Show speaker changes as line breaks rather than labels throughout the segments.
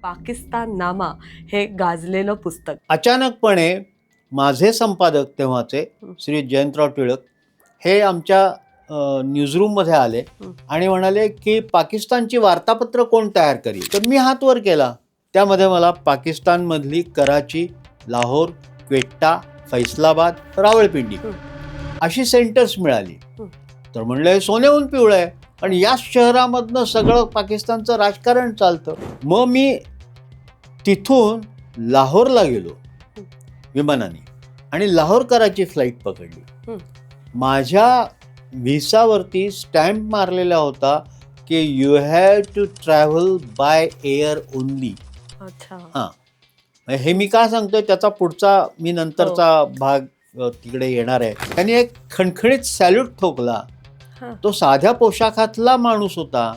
पाकिस्तान नामा हे गाजलेलं पुस्तक.
अचानकपणे माझे संपादक तेव्हाचे श्री जयंतराव टिळक हे आमच्या न्यूजरूममध्ये आले आणि म्हणाले की पाकिस्तानची वार्तापत्र कोण तयार करेल. तर मी हात वर केला. त्यामध्ये मला पाकिस्तानमधली कराची, लाहोर, क्वेट्टा, फैसलाबाद, रावळपिंडी अशी सेंटर्स मिळाली. तर म्हणलं सोन्याहून पिवळं आहे आणि याच शहरामधनं सगळं पाकिस्तानचं राजकारण चालतं. मग मी तिथून लाहोरला गेलो विमानाने आणि लाहोर कराची फ्लाईट पकडली. माझ्या व्हिसावरती स्टॅम्प मारलेला होता की you have to travel by air only. हां, हे मी का सांगतोय त्याचा पुढचा मी नंतरचा भाग तिकडे येणार आहे. त्यांनी एक खणखणीत सॅल्यूट ठोकला. तो साध्या पोशाखातला माणूस होता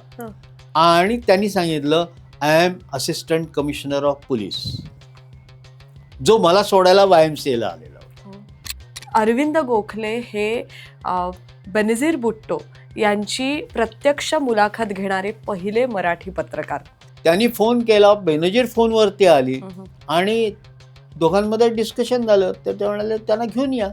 आणि त्यांनी सांगितलं I am assistant commissioner of police, जो मला सोडायला YMCA ला आलेला होता.
अरविंद गोखले हे बेनझीर भुट्टो यांची प्रत्यक्ष मुलाखत घेणारे पहिले मराठी पत्रकार.
त्यांनी फोन केला, बेनजीर फोनवरती आली आणि दोघांमध्ये डिस्कशन झालं. तर ते म्हणाले त्यांना घेऊन या.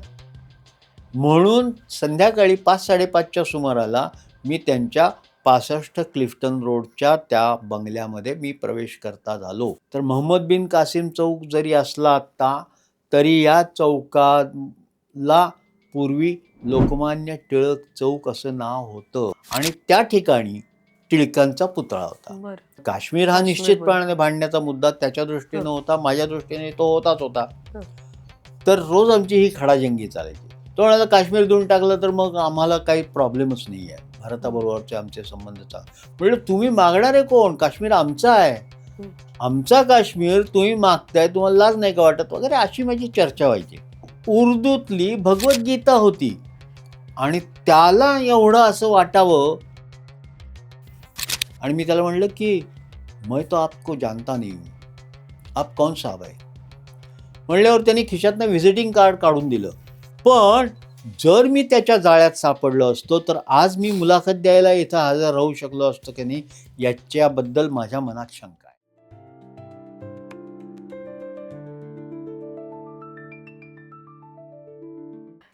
म्हणून संध्याकाळी 5-5:30च्या सुमाराला मी त्यांच्या 65 क्लिफ्टन रोडच्या त्या बंगल्यामध्ये मी प्रवेश करता झालो. तर मोहम्मद बिन कासिम चौक जरी असला आता तरी या चौकाला पूर्वी लोकमान्य टिळक चौक असं नाव होतं आणि त्या ठिकाणी टिळकांचा पुतळा होता. काश्मीर हा निश्चितपणे भांडण्याचा मुद्दा त्याच्या दृष्टीनं होता, माझ्या दृष्टीने तो होता. तर रोज आमची ही खडाजंगी चालायची. तो म्हणाला काश्मीर देऊन टाकलं तर मग आम्हाला काही प्रॉब्लेमच नाही आहे, भारताबरोबरचे आमचे संबंध म्हणजे तुम्ही मागणारे कोण? काश्मीर आमचा आहे, आमचा काश्मीर तुम्ही मागताय, तुम्हाला लाज नाही का वाटत वगैरे अशी माझी चर्चा व्हायची. उर्दूतली भगवद्गीता होती आणि त्याला एवढं असं वाटावं आणि मी त्याला म्हणलं की मैं तो आपको जानता नहीं हूँ, आप कौन साहब आहे म्हणल्यावर त्यांनी खिशातनं व्हिजिटिंग कार्ड काढून दिलं. पण जर मी त्याच्या जाळ्यात सापडलो असतो तर आज मी मुलाखत द्यायला इथं हजर राहू शकलो असतो की नाही याच्याबद्दल माझ्या मनात शंका आहे.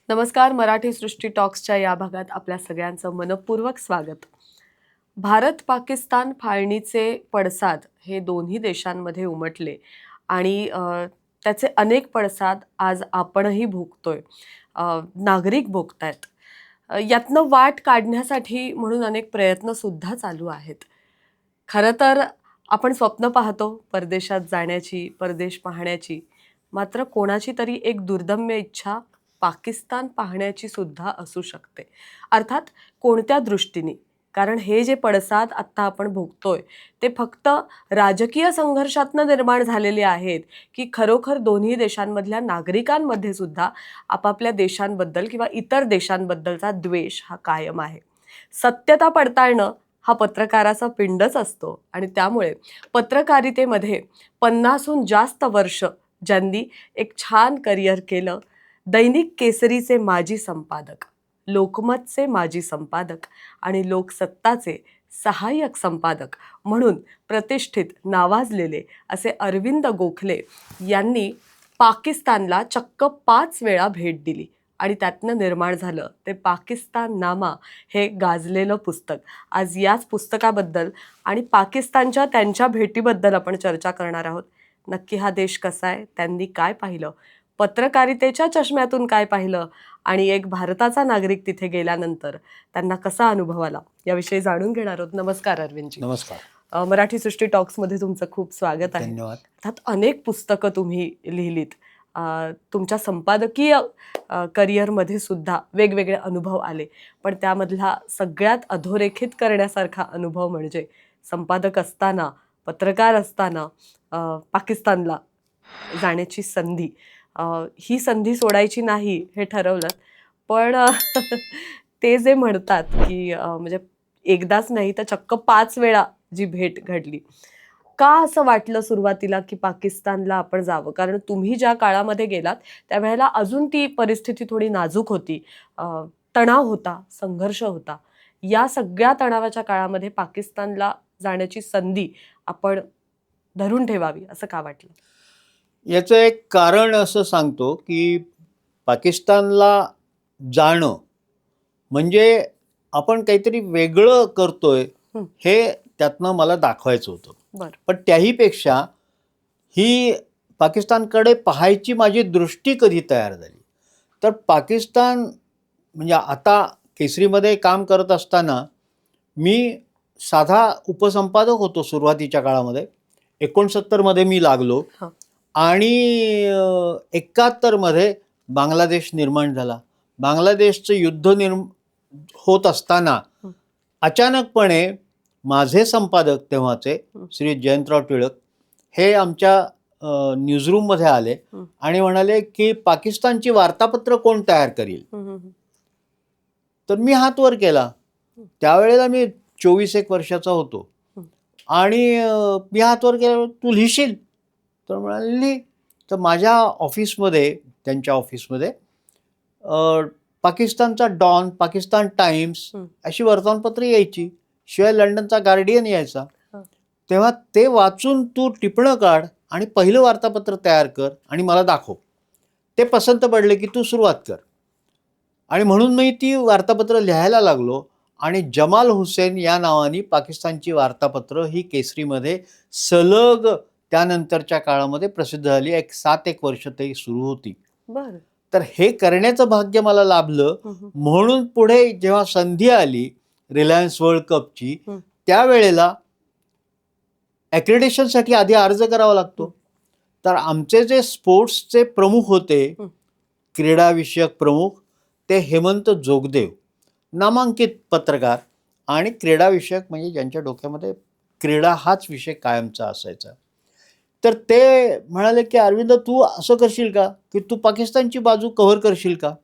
नमस्कार, मराठी सृष्टी टॉक्सच्या या भागात आपल्या सगळ्यांचं मनपूर्वक स्वागत. भारत पाकिस्तान फाळणीचे पडसाद हे दोन्ही देशांमध्ये उमटले आणि त्याचे अनेक पडसाद आज आपणही भोगतोय, नागरिक भोगतायत. यातनं वाट काढण्यासाठी म्हणून अनेक प्रयत्न सुद्धा चालू आहेत. खरं तर आपण स्वप्न पाहतो परदेशात जाण्याची, परदेश पाहण्याची, मात्र कोणाची तरी एक दुर्दम्य इच्छा पाकिस्तान पाहण्याची सुद्धा असू शकते. अर्थात कोणत्या दृष्टीने? कारण हे जे पडसाद आत्ता आपण भोगतोय ते फक्त राजकीय संघर्षातनं निर्माण झालेले आहेत की खरोखर दोन्ही देशांमधल्या नागरिकांमध्ये सुद्धा आपापल्या देशांबद्दल किंवा इतर देशांबद्दलचा द्वेष हा कायम आहे. सत्यता पडताळणं हा पत्रकाराचा पिंडच असतो आणि त्यामुळे पत्रकारितेमध्ये 50हून जास्त वर्ष ज्यांनी एक छान करिअर केलं, दैनिक केसरीचे माजी संपादक, लोकमतचे माजी संपादक आणि लोकसत्ताचे सहाय्यक संपादक म्हणून प्रतिष्ठित नावाजलेले असे अरविंद गोखले यांनी पाकिस्तानला चक्क 5 वेळा भेट दिली आणि त्यातनं निर्माण झालं ते पाकिस्तान नामा हे गाजलेलं पुस्तक. आज याच पुस्तकाबद्दल आणि पाकिस्तानच्या त्यांच्या भेटीबद्दल आपण चर्चा करणार आहोत. नक्की हा देश कसा आहे, त्यांनी काय पाहिलं, पत्रकारितेच्या चष्म्यातून काय पाहिलं आणि एक भारताचा नागरिक तिथे गेल्यानंतर त्यांना कसा अनुभव आला याविषयी जाणून घेणार आहोत. नमस्कार अरविंदजी.
नमस्कार.
मराठी सृष्टी टॉक्समध्ये तुमचं खूप स्वागत आहे.
धन्यवाद.
त्यात अनेक पुस्तकं तुम्ही लिहिलीत. तुमच्या संपादकीय करिअरमध्ये सुद्धा वेगवेगळे अनुभव आले, पण त्यामधला सगळ्यात अधोरेखित करण्यासारखा अनुभव म्हणजे संपादक असताना, पत्रकार असताना पाकिस्तानला जाण्याची संधी. ही संधी सोडायची नाही हे ठरवलं, पण ते जे म्हणतात की म्हणजे एकदाच नाही तर चक्क 5 वेळा जी भेट घडली, का असं वाटलं सुरुवातीला की पाकिस्तानला आपण जावं? कारण तुम्ही ज्या काळामध्ये गेलात त्यावेळेला अजून ती परिस्थिती थोडी नाजूक होती, तणाव होता, संघर्ष होता. या सगळ्या तणावाच्या काळामध्ये पाकिस्तानला जाण्याची संधी आपण धरून ठेवावी असं का वाटलं?
याचं एक कारण असं सांगतो की पाकिस्तानला जाणं म्हणजे आपण काहीतरी वेगळं करतोय
हं.
हे त्यातनं मला दाखवायचं होतं.
बरं.
पण त्याहीपेक्षा ही पाकिस्तानकडे पाहायची माझी दृष्टी कधी तयार झाली, तर पाकिस्तान म्हणजे आता केसरीमध्ये काम करत असताना मी साधा उपसंपादक होतो सुरुवातीच्या काळामध्ये. 69 मध्ये मी लागलो
हां.
आणि 71 मध्ये बांगलादेश निर्माण झाला. बांगलादेशचं युद्ध होत असताना
हं.
अचानकपणे माझे संपादक तेव्हाचे
हं.
श्री जयंतराव टिळक हे आमच्या न्यूजरूममध्ये आले
हं.
आणि म्हणाले की पाकिस्तानची वार्तापत्र कोण तयार करील.
हं, हं, हं.
तर मी हात वर केला.
हं.
त्यावेळेला मी 24-1 वर्षाचा होतो
हं.
आणि मी हात वर केला, तू लिहिशील? तर म्हणाले लिही. तर माझ्या ऑफिसमध्ये, त्यांच्या ऑफिसमध्ये पाकिस्तानचा डॉन, पाकिस्तान टाइम्स
हं.
अशी वर्तमानपत्र यायची. शिवाय लंडनचा गार्डियन यायचा.
हां.
तेव्हा ते वाचून तू टिपणं काढ आणि पहिलं वार्तापत्र तयार कर आणि मला दाखव. ते पसंत पडले की तू सुरुवात कर. आणि म्हणून मी ती वार्तापत्र लिहायला लागलो आणि जमाल हुसेन या नावाने पाकिस्तानची वार्तापत्र ही केसरीमध्ये सलग त्यानंतरच्या काळामध्ये प्रसिद्ध झाली. 7-1 वर्ष ते सुरू होती.
बरं.
तर हे करण्याचं भाग्य मला लाभलं.
हं, हं.
म्हणून पुढे जेव्हा संधी आली रिलायन्स वर्ल्ड कपची,
हं.
त्यावेळेला ॲक्रेडिशनसाठी आधी अर्ज करावा लागतो. तर आमचे जे स्पोर्ट्सचे प्रमुख होते,
हं.
क्रीडाविषयक प्रमुख, ते हेमंत जोगदेव, नामांकित पत्रकार आणि क्रीडाविषयक म्हणजे ज्यांच्या डोक्यामध्ये क्रीडा हाच विषय कायमचा असायचा. तर ते म्हणाले की अरविंद तू असं करशील का की तू पाकिस्तानची बाजू कव्हर करशील का?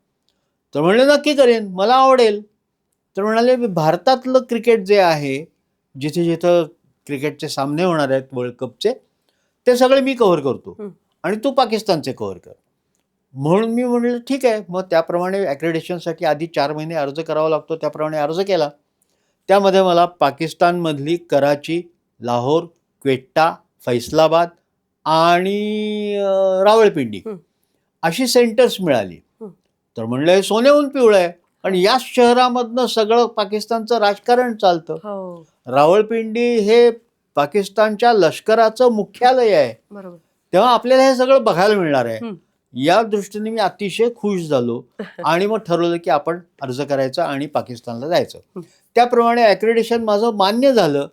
तर म्हणले नक्की करेन, मला आवडेल. तर म्हणाले भारतातलं क्रिकेट जे आहे, जिथे जिथं क्रिकेटचे सामने होणार आहेत वर्ल्ड कपचे, ते सगळे मी कव्हर करतो
हं.
आणि तू पाकिस्तानचे कव्हर कर. म्हणून मी म्हटलं ठीक आहे. मग त्याप्रमाणे ॲक्रेडिशनसाठी आधी 4 महिने अर्ज करावा लागतो, त्याप्रमाणे अर्ज केला. त्यामध्ये मला पाकिस्तानमधली कराची, लाहोर, क्वेट्टा, फैसलाबाद आणि रावळपिंडी
हं.
अशी सेंटर्स मिळाली.
हं.
तर म्हणलं हे सोन्याहून पिवळं आहे. आणि याच शहरामधनं सगळं पाकिस्तानचं राजकारण चालतं.
हो.
रावळपिंडी हे पाकिस्तानच्या लष्कराचं मुख्यालय आहे.
बरोबर.
तेव्हा आपल्याला हे सगळं बघायला मिळणार आहे.
हं.
या दृष्टीने मी अतिशय खुश झालो आणि मग ठरवलं की आपण अर्ज करायचा आणि पाकिस्तानला जायचं.
हं.
त्याप्रमाणे ॲक्रेडिशन माझं मान्य झालं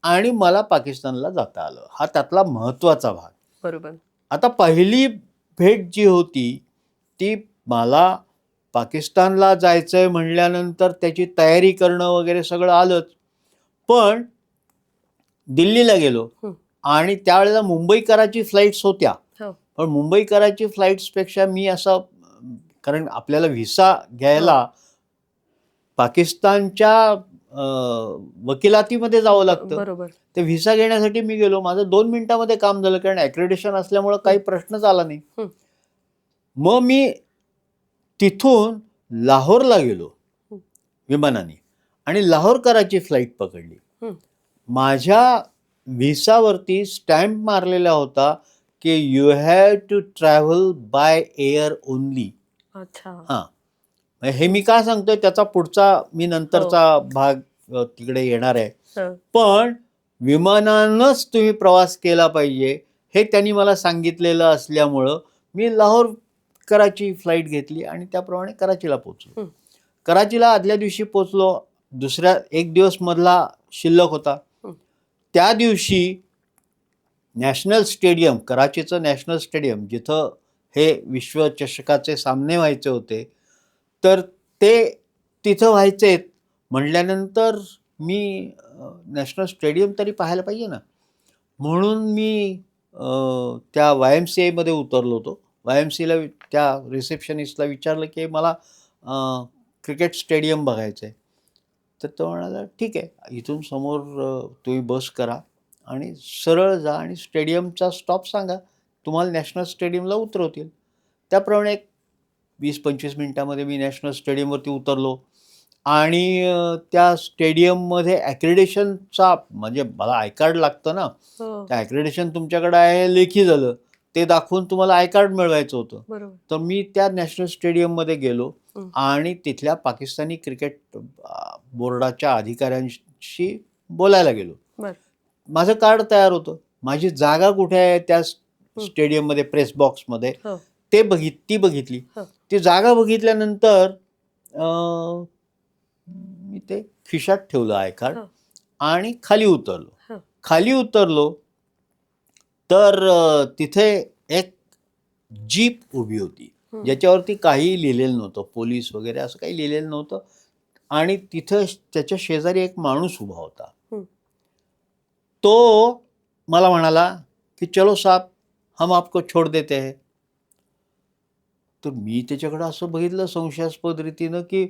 आणि मला पाकिस्तानला जाता आलं. हा त्यातला महत्त्वाचा भाग.
बरोबर.
आता पहिली भेट जी होती ती मला पाकिस्तानला जायचंय म्हणल्यानंतर त्याची तयारी करणं वगैरे सगळं आलंच. पण दिल्लीला गेलो
हं.
आणि त्यावेळेला मुंबई कराची फ्लाईट्स होत्या.
हो.
पण मुंबई कराची फ्लाईट्सपेक्षा मी असं कारण आपल्याला व्हिसा घ्यायला पाकिस्तानच्या वकिलातीमध्ये जावं लागतं.
बरोबर.
ते व्हिसा घेण्यासाठी मी गेलो. माझं 2 मिनिटामध्ये काम झालं कारण ॲक्रेडिशन असल्यामुळं काही प्रश्नच आला नाही.
हं.
मग मी तिथून लाहोरला गेलो
हं.
विमानाने आणि लाहोर कराची फ्लाईट पकडली.
हं.
माझ्या व्हिसावरती स्टॅम्प मारलेला होता की you have to travel by air only.
अच्छा.
हां. हे मी का सांगतोय त्याचा पुढचा मी नंतरचा भाग तिकडे येणार आहे.
हं.
पण विमानानंच तुम्ही प्रवास केला पाहिजे हे त्यांनी मला सांगितलेलं असल्यामुळं मी लाहोर कराची फ्लाईट घेतली आणि त्याप्रमाणे कराचीला पोचलो.
हं.
कराचीला आदल्या दिवशी पोचलो. दुसऱ्या 1 दिवस मधला शिल्लक होता.
हं.
त्या दिवशी नॅशनल स्टेडियम, कराचीचं नॅशनल स्टेडियम जिथं हे विश्वचषकाचे सामने व्हायचे होते, तर ते तिथं व्हायचेत म्हटल्यानंतर मी नॅशनल स्टेडियम तरी पाहायला पाहिजे ना. म्हणून मी त्या YMCAमध्ये उतरलो होतो. YMCAला त्या रिसेप्शनिस्टला विचारलं की मला क्रिकेट स्टेडियम बघायचं आहे. तर तो म्हणाला ठीक आहे, इथून समोर तुम्ही बस करा आणि सरळ जा आणि स्टेडियमचा स्टॉप सांगा, तुम्हाला नॅशनल स्टेडियमला उतरवतील. त्याप्रमाणे एक 20-25 मिनिटामध्ये मी नॅशनल स्टेडियमवरती उतरलो आणि त्या स्टेडियममध्ये ॲक्रेडिशनचा म्हणजे मला आय कार्ड लागतं ना,
हो,
त्या ॲक्रेडिशन तुमच्याकडे आहे लेखी झालं, ते दाखवून तुम्हाला आय कार्ड मिळवायचं होतं.
बरोबर.
तर मी त्या नॅशनल स्टेडियममध्ये गेलो
हं.
आणि तिथल्या पाकिस्तानी क्रिकेट बोर्डाच्या अधिकाऱ्यांशी बोलायला गेलो.
बरं.
माझं कार्ड तयार होतं. माझी जागा कुठे आहे त्या स्टेडियममध्ये प्रेस बॉक्समध्ये
हो,
ती बघितली.
हो.
ती जागा बघितल्यानंतर अं, मी ते खिशात ठेवलं आय कार्ड
हो,
आणि खाली उतरलो.
हो.
खाली उतरलो तर तिथे एक जीप उभी होती,
हं.
ज्याच्यावरती काही लिहिलेलं नव्हतं, पोलीस वगैरे असं काही लिहिलेलं नव्हतं. आणि तिथं त्याच्या शेजारी एक माणूस उभा होता.
हं.
तो मला म्हणाला की चलो साहब, हम आपको छोड़ देते हैं. तर मी त्याच्याकडे असं बघितलं संशयास्पद रीतीनं की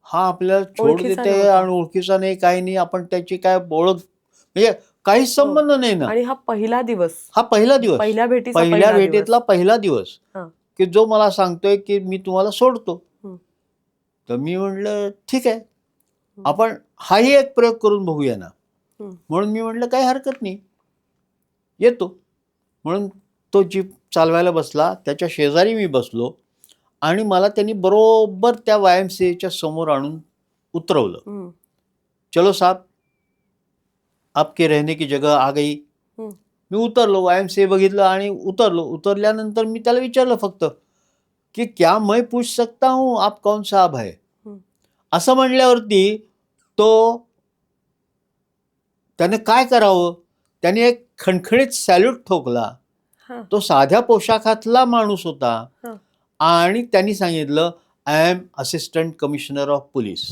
हा आपल्याला छोड
ओळखीचा
देते
नव्हता.
आणि ओळखीचा नाही, काही नाही, आपण त्याची काय ओळख म्हणजे काहीच
हो.
संबंध नाही ना.
आणि हा पहिला दिवस,
हा पहिला दिवस,
पहिल्या भेटीचा
पहिल्या
पहिला दिवस.
भेटीतला पहिला दिवस
हां.
की जो मला सांगतोय की मी तुम्हाला सोडतो.
हं.
तर मी म्हटलं ठीक आहे,
हं.
आपण हाही एक प्रयोग करून बघूया ना.
हं.
म्हणून मी म्हटलं काही हरकत नाही, येतो. म्हणून तो जीप चालवायला बसला, त्याच्या शेजारी मी बसलो आणि मला त्यांनी बरोबर त्या YMCAच्या समोर आणून उतरवलं.
हं.
चलो साहब, आपके रहने की जगह आ गई.
हं.
मी उतरलो, YMCA बघितलं आणि उतरलो. उतरल्यानंतर मी त्याला विचारलं फक्त की क्या मैं पूछ सकता हूँ आप कौन साहब है.
हं.
असं म्हणल्यावरती तो त्याने काय करावं, त्याने एक खणखणीत सॅल्यूट ठोकला.
हां.
तो साध्या पोशाखातला माणूस होता
हां.
आणि त्यांनी सांगितलं, I am assistant commissioner of police,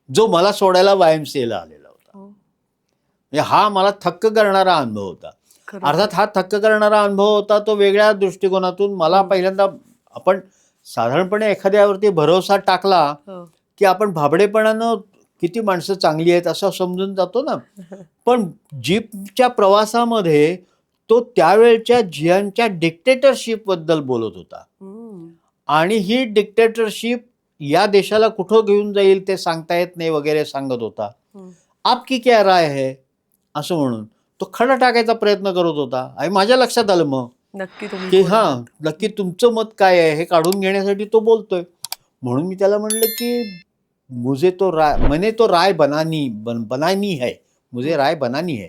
जो मला सोडायला YMCAला आलेला होता.
हो.
म्हणजे हा मला थक्क करणारा अनुभव होता.
खरोखर.
अर्थात हा थक्क करणारा अनुभव होता तो वेगळ्या दृष्टिकोनातून. मला पहिल्यांदा आपण साधारणपणे एखाद्यावरती भरोसा टाकला
हो.
की आपण भाबडेपणानं किती माणसं चांगली आहेत असं समजून जातो ना. पण जीपच्या प्रवासामध्ये तो त्यावेळच्या जियांच्या डिक्टेटरशिपबद्दल बोलत होता
हं.
आणि ही डिक्टेटरशिप या देशाला कुठं घेऊन जाईल ते सांगता येत नाही वगैरे सांगत होता.
हं.
आपकी क्या राय है असं म्हणून तो खडा टाकायचा प्रयत्न करत होता. आणि माझ्या लक्षात आलं मग
नक्की तुम्ही
की
कोण
हां,
आहात?
नक्की तुमचं मत काय आहे हे काढून घेण्यासाठी तो बोलतोय. म्हणून मी त्याला म्हणलं की मैंने तो राय बनानी है, मुझे
हं.
राय बनानी है.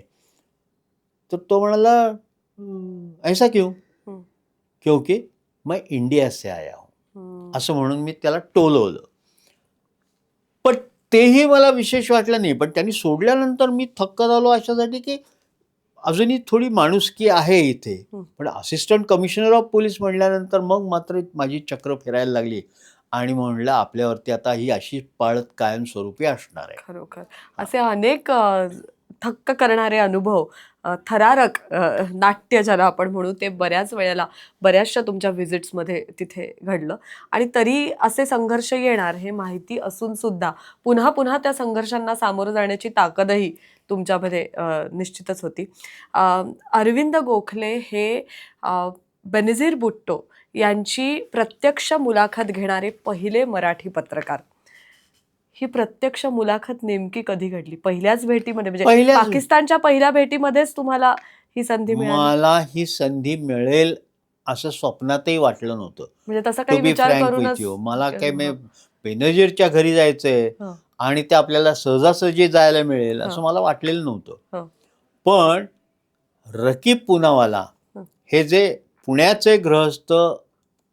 तर तो म्हणाला ऐसा क्यों?
हं.
क्योंकि मैं इंडिया से आया हूं.
हं.
असं म्हणून मी त्याला टोलवलं. पण तेही मला विशेष वाटलं नाही. पण त्यांनी सोडल्यानंतर मी थक्क झालो अशासाठी की अजूनही थोडी माणुसकी आहे इथे.
हं.
पण असिस्टंट कमिशनर ऑफ पोलीस म्हणल्यानंतर मग मात्र माझी चक्र फिरायला लागली आणि म्हणलं आपल्यावरती आता ही अशी पाळत कायमस्वरूपी असणार आहे.
खरोखर. असे अनेक थक्क करणारे अनुभव, थरारक नाट्य ज्याला आपण म्हणू, ते बऱ्याच वेळेला बऱ्याचशा तुमच्या व्हिजिट्समध्ये तिथे घडलं. आणि तरी असे संघर्ष येणार हे माहिती असून सुद्धा पुन्हा पुन्हा त्या संघर्षांना सामोरं जाण्याची ताकदही तुमच्यामध्ये निश्चितच होती. अरविंद गोखले हे बेनझीर भुट्टो यांची प्रत्यक्ष मुलाखत घेणारे पहिले मराठी पत्रकार. ही प्रत्यक्ष मुलाखत नेमकी कधी घडली? पहिल्याच भेटीमध्ये, म्हणजे पाकिस्तानच्या पहिल्या भेटीमध्येच तुम्हाला ही संधी मिळाली?
मला ही संधी मिळेल असं स्वप्नातही वाटलं नव्हतं.
म्हणजे तसा
टू
काही
बी
विचार
फ्रँक विथ
करूनच
यू. मला काय
हं.
बेनजीरच्या घरी जायचंय
हं.
आणि ते आपल्याला सहजासहजी जायला मिळेल असं
हं.
मला वाटलेलं नव्हतं.
हं.
पण रकीब पूनावाला
हं.
हे जे पुण्याचे गृहस्थ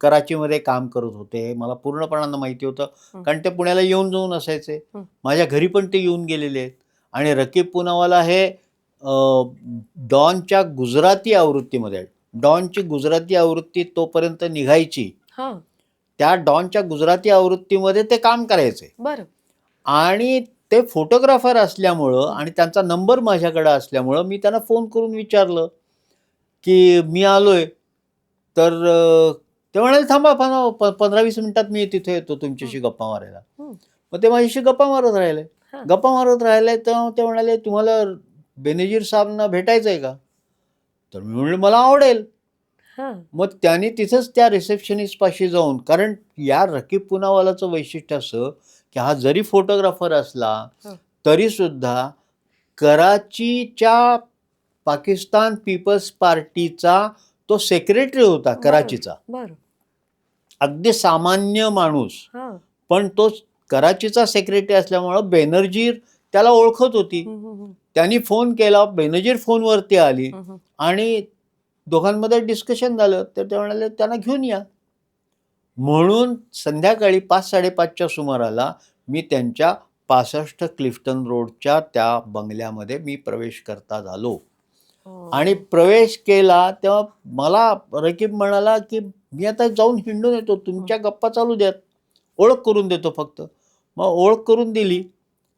कराचीमध्ये काम करत होते हे मला पूर्णपणानं माहिती होतं.
हं.
कारण ते पुण्याला येऊन जाऊन असायचे.
हं.
माझ्या घरी पण ते येऊन गेलेले आहेत. आणि रकीब पूनावाला हे डॉनच्या गुजराती आवृत्तीमध्ये, डॉनची गुजराती आवृत्ती तोपर्यंत निघायची,
हां.
त्या डॉनच्या गुजराती आवृत्तीमध्ये ते काम करायचे.
बरं.
आणि ते फोटोग्राफर असल्यामुळं आणि त्यांचा नंबर माझ्याकडे असल्यामुळं मी त्यांना फोन करून विचारलं की मी आलोय. तर ते म्हणाले थांबा 15-20 मिनिटात मी तिथे येतो तुमच्याशी गप्पा मारायला.
हं.
मग ते माझ्याशी गप्पा मारत राहिले.
हां.
गप्पा मारत राहिले तर ते म्हणाले तुम्हाला बेनजीर साहेबांना भेटायचं आहे का? तर मी म्हणलं मला आवडेल.
हां.
मग त्याने तिथंच त्या रिसेप्शनिस्टपाशी जाऊन, कारण या रकीब पूनावालाचं वैशिष्ट्य असं की हा जरी फोटोग्राफर असला
हं.
तरी सुद्धा कराचीच्या पाकिस्तान पीपल्स पार्टीचा तो सेक्रेटरी होता कराचीचा.
बरं.
अगदी सामान्य माणूस,
हां.
पण तो कराचीचा सेक्रेटरी असल्यामुळं बेनर्जी त्याला ओळखत होती.
हं, हं, हं.
त्यांनी फोन केला, बेनजीर फोनवरती आली
हं, हं.
आणि दोघांमध्ये डिस्कशन झालं. तर ते म्हणाले त्यांना घेऊन या. म्हणून संध्याकाळी 5-5:30च्या सुमाराला मी त्यांच्या 65 क्लिफ्टन रोडच्या त्या बंगल्यामध्ये मी प्रवेश करता झालो. आणि
हो.
प्रवेश केला तेव्हा मला रकीब म्हणाला की मी आता जाऊन हिंडून येतो, तुमच्या गप्पा चालू द्यात, ओळख करून देतो फक्त. मग ओळख करून दिली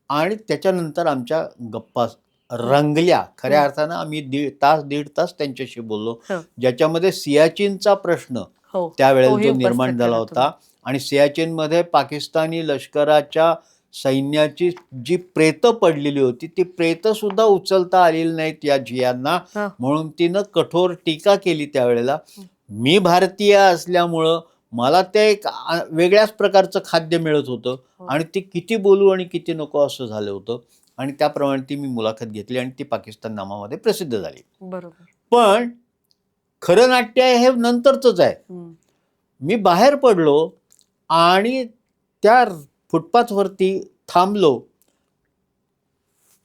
आणि त्याच्यानंतर आमच्या गप्पा रंगल्या. खऱ्या अर्थानं आम्ही दीड तास त्यांच्याशी बोललो,
हं.
ज्याच्यामध्ये सियाचीनचा प्रश्न
हो.
त्यावेळेला
तोही
जो
उपस्थित
निर्माण झाला
केला
होता. आणि सियाचीनमध्ये पाकिस्तानी लष्कराच्या सैन्याची जी प्रेतं पडलेली होती ती प्रेतं सुद्धा उचलता आलेली नाहीत या जियांना,
हां.
म्हणून तिनं कठोर टीका केली त्यावेळेला. मी भारतीय असल्यामुळं मला ते एक वेगळ्याच प्रकारचं खाद्य मिळत होतं
हो.
आणि ते किती बोलू आणि किती नको असं झालं होतं. आणि त्याप्रमाणे ती मी मुलाखत घेतली आणि ती पाकिस्तान नामामध्ये प्रसिद्ध झाली.
बरोबर.
पण खरं नाट्य हे नंतरचंच आहे.
हं.
मी बाहेर पडलो आणि त्या फुटपाथवरती थांबलो.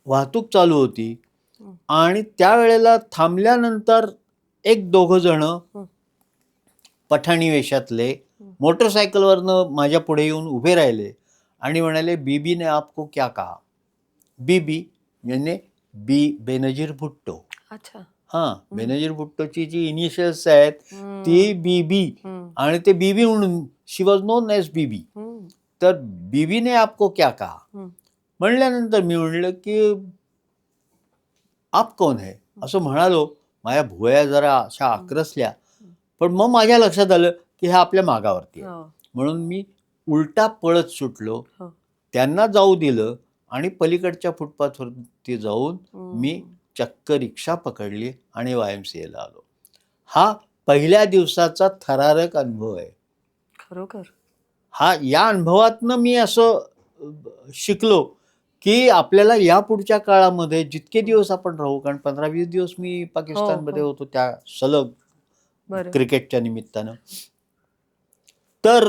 वाहतूक चालू होती
हं.
आणि त्यावेळेला थांबल्यानंतर एक दोघं जण पठाणी वेशातले मोटरसायकलवरनं माझ्या पुढे येऊन उभे राहिले आणि म्हणाले, बीबी ने आपको क्या कहा? बीबी याने बेनजीर भुट्टो.
अच्छा.
हां, बेनजीर भुट्टोची जी इनिशियल्स आहेत ती बीबी
हं.
आणि ते बीबी म्हणून शी वॉज नोन ॲज बीबी.
हं.
तर बीबी ने आपको क्या कहा?
हं.
म्हणल्यानंतर मी म्हणलं की आप कौन है? असं म्हणालो. माझ्या भुवया जरा अशा आक्रसल्या. पण मग माझ्या लक्षात आलं की हे आपल्या मागावरती आहे.
हो.
म्हणून मी उलटा पळत सुटलो.
हो.
त्यांना जाऊ दिलं आणि पलीकडच्या फुटपाथवरती जाऊन मी चक्क रिक्षा पकडली आणि YMCAला आलो. हा पहिल्या दिवसाचा थरारक अनुभव आहे.
खरोखर.
या अनुभवातनं मी असं शिकलो की आपल्याला यापुढच्या काळामध्ये जितके दिवस आपण राहू, कारण 15-20 दिवस मी पाकिस्तानमध्ये
हो.
होतो त्या सलग
बरं.
क्रिकेटच्या निमित्तानं. तर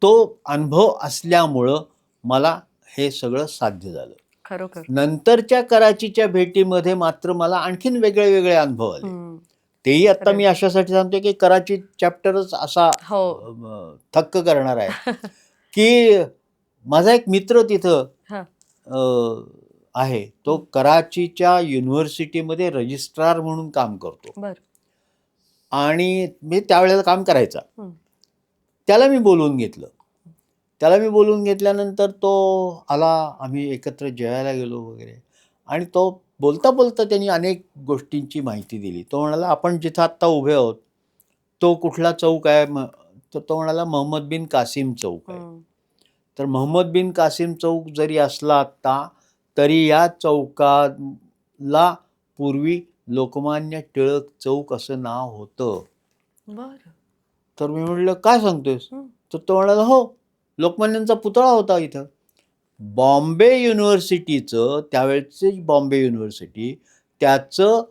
तो अनुभव असल्यामुळं मला हे सगळं साध्य झालं.
खरोखर.
नंतरच्या कराचीच्या भेटीमध्ये मात्र मला आणखीन वेगळे वेगळे अनुभव आले.
हं.
तेही आता
खरंय.
मी अशासाठी सांगतो की कराची चॅप्टरच असा
हो.
थक्क करणार आहे की माझा एक मित्र तिथं
हां.
आहे. तो कराचीच्या युनिव्हर्सिटीमध्ये रजिस्ट्रार म्हणून काम करतो
बरं.
आणि मी त्यावेळेला काम करायचा.
हं.
त्याला मी बोलवून घेतलं. त्याला मी बोलवून घेतल्यानंतर तो आला. आम्ही एकत्र जेवायला गेलो वगैरे आणि तो बोलता बोलता त्यांनी अनेक गोष्टींची माहिती दिली. तो म्हणाला, आपण जिथं आत्ता उभे आहोत तो कुठला चौक आहे? तर तो म्हणाला, मोहम्मद बिन कासिम चौक आहे.
हं.
तर मोहम्मद बिन कासिम चौक जरी असला आत्ता तरी या चौकाला पूर्वी लोकमान्य टिळक चौक असं नाव होतं.
बरं.
तर मी म्हटलं, काय सांगतोयस?
हं.
तर तो म्हणाला, हो, लोकमान्यांचा पुतळा होता इथं. बॉम्बे युनिव्हर्सिटीचं, त्यावेळेची बॉम्बे युनिव्हर्सिटी, त्याचं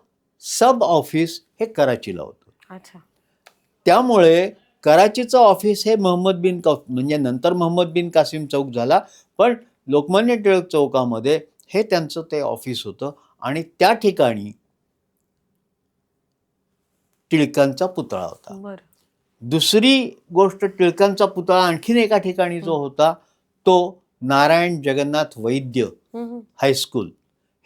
सब ऑफिस हे कराचीला होतं.
अच्छा.
त्यामुळे कराचीचं ऑफिस हे म्हणजे नंतर मोहम्मद बिन कासिम चौक झाला, पण लोकमान्य टिळक चौकामध्ये हे त्यांचं ते ऑफिस होतं आणि त्या ठिकाणी टिळकांचा पुतळा होता.
बरं.
दुसरी गोष्ट, टिळकांचा पुतळा आणखीन एका ठिकाणी जो होता तो नारायण जगन्नाथ वैद्य
हं, हं.
हायस्कूल.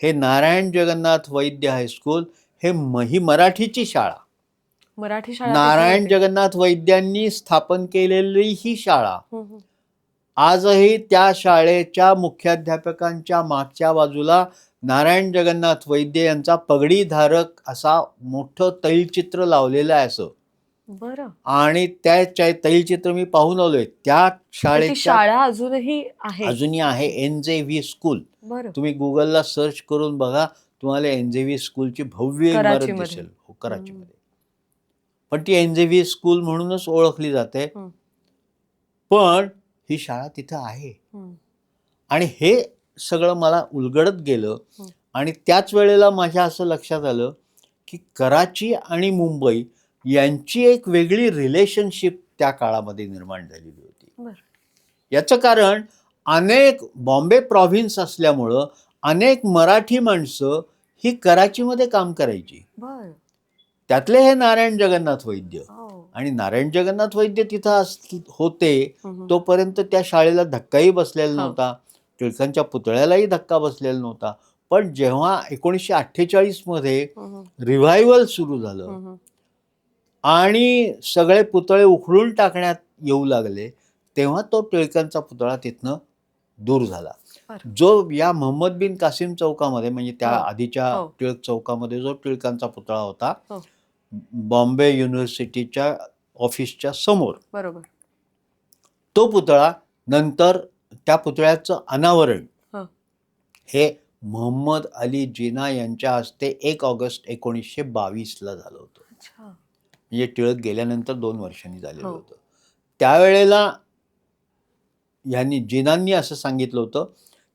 हे नारायण जगन्नाथ वैद्य हायस्कूल हे ही मराठीची शाळा,
मराठी शाळा तिथे
नारायण
होती.
जगन्नाथ वैद्यांनी स्थापन केलेली ही शाळा
हं, हं.
आजही त्या शाळेच्या मुख्याध्यापकांच्या मागच्या बाजूला नारायण जगन्नाथ वैद्य यांचा पगडीधारक असा मोठं तैलचित्र लावलेलं आहे असं.
बरं.
आणि त्या तैलचित्र मी पाहून आलोय. त्या
तर ती
शाळेच्या
शाळा अजूनही आहे.
अजूनही आहे NJV स्कूल.
बरं.
तुम्ही गुगलला सर्च करून बघा, तुम्हाला NJV स्कूलची भव्य इमारत
कराचीमध्ये.
दिसेल. हो, कराचीमध्ये. पण ती NJV स्कूल म्हणूनच ओळखली जाते.
हं.
पण ही शाळा तिथं आहे.
हं.
आणि हे सगळं मला उलगडत गेलं. आणि त्याच वेळेला माझ्या असं लक्षात आलं की कराची आणि मुंबई यांची एक वेगळी रिलेशनशिप त्या काळामध्ये निर्माण झालेली होती. याचं कारण अनेक बॉम्बे प्रॉव्हिन्स असल्यामुळं अनेक मराठी माणसं ही कराचीमध्ये काम करायची. त्यातले हे नारायण जगन्नाथ वैद्य. आणि नारायण जगन्नाथ वैद्य तिथं होते तोपर्यंत त्या शाळेला धक्काही बसलेला नव्हता, टिळकांच्या पुतळ्यालाही धक्का बसलेला नव्हता. पण जेव्हा 1948 मध्ये रिव्हायवल सुरू झालं आणि सगळे पुतळे उखडून टाकण्यात येऊ लागले, तेव्हा तो टिळकांचा पुतळा तिथनं दूर झाला. जो या मोहम्मद बिन कासिम चौकामध्ये म्हणजे त्या आधीच्या टिळक चौकामध्ये जो टिळकांचा पुतळा होता, बॉम्बे युनिव्हर्सिटीच्या ऑफिसच्या समोर, बरोबर, तो पुतळा नंतर त्या पुतळ्याचं अनावरण हे मोहम्मद अली जिना यांच्या हस्ते 1 ऑगस्ट 1922 ला झालं होतं. म्हणजे टिळक गेल्यानंतर 2 वर्षांनी झालेलं होतं. त्यावेळेला यांनी जिनांनी असं सांगितलं होतं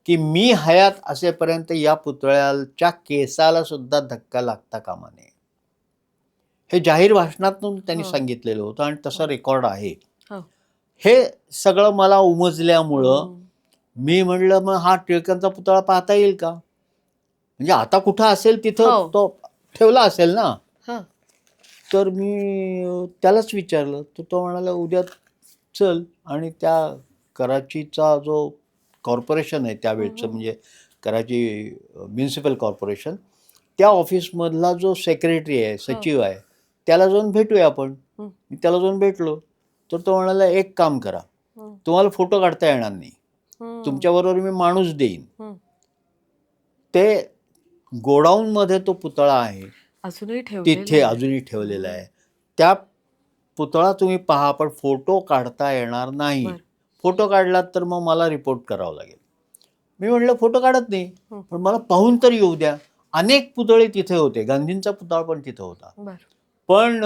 की मी हयात असेपर्यंत या पुतळ्याच्या केसाला सुद्धा धक्का लागता कामा नये. हे जाहीर भाषणातून त्यांनी सांगितलेलं होतं आणि तसा रेकॉर्ड आहे. हे सगळं मला उमजल्यामुळं मी म्हणलं मग हा टिळकांचा पुतळा पाहता येईल का, म्हणजे आता कुठं असेल तिथं तो ठेवला असेल ना. तर मी त्यालाच विचारलं तर तो म्हणाला उद्या चल. आणि त्या कराचीचा जो कॉर्पोरेशन आहे त्यावेळचं, म्हणजे कराची म्युन्सिपल कॉर्पोरेशन, त्या ऑफिसमधला जो सेक्रेटरी आहे, सचिव आहे, त्याला जाऊन भेटूया आपण. मी त्याला जाऊन भेटलो तर तो म्हणाला एक काम करा, तुम्हाला फोटो काढता येणार नाही, तुमच्याबरोबर मी माणूस देईन. ते गोडाऊन मध्ये तो पुतळा आहे, तिथे अजूनही ठेवलेला आहे. त्या पुतळा तुम्ही पहा, पण फोटो काढता येणार नाही. फोटो काढलात तर मग मला रिपोर्ट करावं लागेल. मी म्हटलं फोटो काढत नाही, पण मला पाहून तर येऊ द्या. अनेक पुतळे तिथे होते, गांधींचा पुतळा पण तिथे होता, पण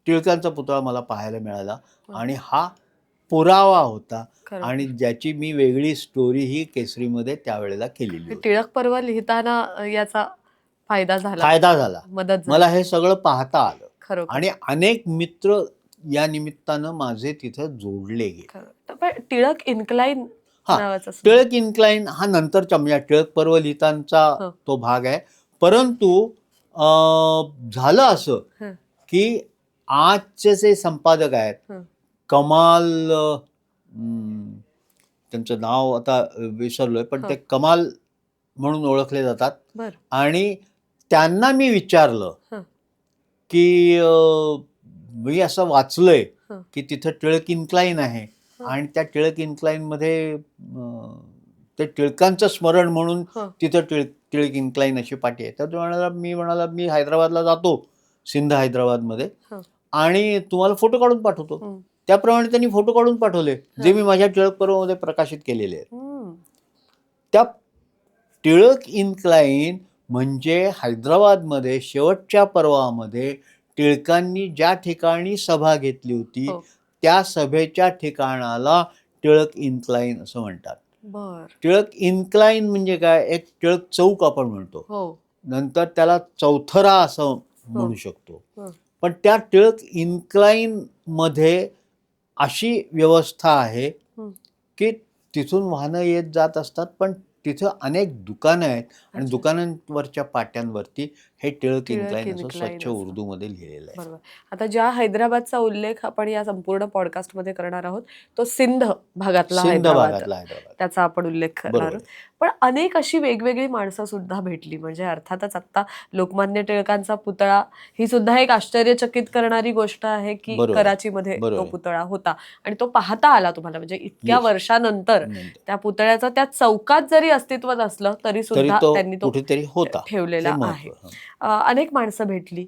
टिळकांचा पुतळा मला पाहायला मिळाला आणि हा पुरावा होता. आणि ज्याची मी वेगळी स्टोरी ही केसरीमध्ये त्यावेळेला केलेली होती.
टिळक पर्व लिहिताना याचा फायदा झाला, मदत झाली.
मला हे सगळं पाहता आलं आणि अनेक मित्र या निमित्तानं माझे तिथे जोडले गेले.
टिळक इन्क्लाइन,
टिळक इन्क्लाइन हा नंतरच्या म्हणजे टिळक पर्व लिहितांचा तो भाग आहे. परंतु झालं असं की आजचे जे संपादक आहेत, कमाल, त्यांचं नाव आता विसरलोय, पण ते कमाल म्हणून ओळखले जातात. आणि त्यांना मी विचारलं की मी असं वाचलंय की तिथं टिळक इन्क्लाइन आहे आणि त्या टिळक इन्क्लाइन मध्ये ते टिळकांचं स्मरण म्हणून तिथं टिळक इन्क्लाइन अशी पाटी आहे. तर मी म्हणाला मी हैदराबादला जातो, सिंध हैदराबादमध्ये, आणि तुम्हाला फोटो काढून पाठवतो. त्याप्रमाणे त्यांनी फोटो काढून पाठवले, जे मी माझ्या टिळक पर्वामध्ये प्रकाशित केलेले आहेत. त्या टिळक इन्क्लाइन म्हणजे हैदराबादमध्ये शेवटच्या पर्वामध्ये टिळकांनी ज्या ठिकाणी सभा घेतली होती त्या सभेच्या ठिकाणाला टिळक इन्क्लाइन असं म्हणतात. टिळक इन्क्लाइन म्हणजे काय, एक टिळक चौक आपण म्हणतो, नंतर त्याला चौथरा असं म्हणू शकतो. पण त्या टिळक इन्क्लाइन मध्ये अशी व्यवस्था आहे की तिथून वाहनं येत जात असतात, पण तिथं अनेक दुकानं आहेत आणि दुकानांवरच्या पाट्यांवरती हे टिळक इन्क्लाइन असं स्वच्छ उर्दूमध्ये लिहिलेलं आहे.
आता ज्या हैदराबादचा उल्लेख आपण या संपूर्ण पॉडकास्टमध्ये करणार आहोत तो सिंध भागातला हैदराबाद, त्याचा आपण उल्लेख करणार आहोत. पण अनेक अशी वेगवेगळी माणसं सुद्धा भेटली. म्हणजे अर्थातच आता लोकमान्य टिळकांचा पुतळा ही सुद्धा एक आश्चर्यचकित करणारी गोष्ट आहे की कराचीमध्ये तो पुतळा होता आणि तो पाहता आला तुम्हाला. म्हणजे इतक्या वर्षानंतर त्या पुतळ्याचं त्या चौकात जरी अस्तित्व नसलं तरी सुद्धा त्यांनी तो ठेवलेला आहे. अनेक माणसं भेटली.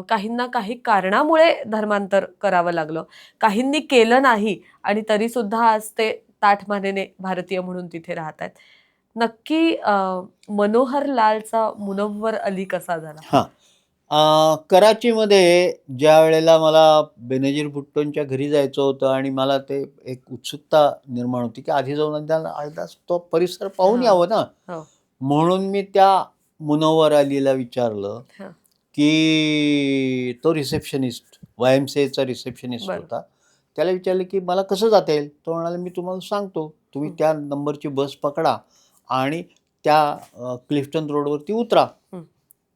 काहींना काही कारणामुळे धर्मांतर करावं लागलं, काहींनी केलं नाही आणि तरी सुद्धा आज ते ताठमानेने भारतीय म्हणून तिथे राहत आहेत. नक्की मनोहर लालचा मुनव्वर अली कसा झाला?
कराचीमध्ये ज्या वेळेला मला बेनजीर भुट्टोंच्या घरी जायचं होतं आणि मला ते एक उत्सुकता निर्माण होती की आधी जाऊन एकदा तो परिसर पाहून
हां.
यावं ना.
हो.
म्हणून मी त्या मुनव्वर अलीला विचारलं
हां.
की तो रिसेप्शनिस्ट YMCAचा रिसेप्शनिस्ट
बरं.
होता. त्याला विचारलं की मला कसं जाता येईल? तो म्हणाला मी तुम्हाला सांगतो. तुम्ही
हं.
त्या नंबरची बस पकडा आणि त्या क्लिफ्टन रोडवरती उतरा.
हं.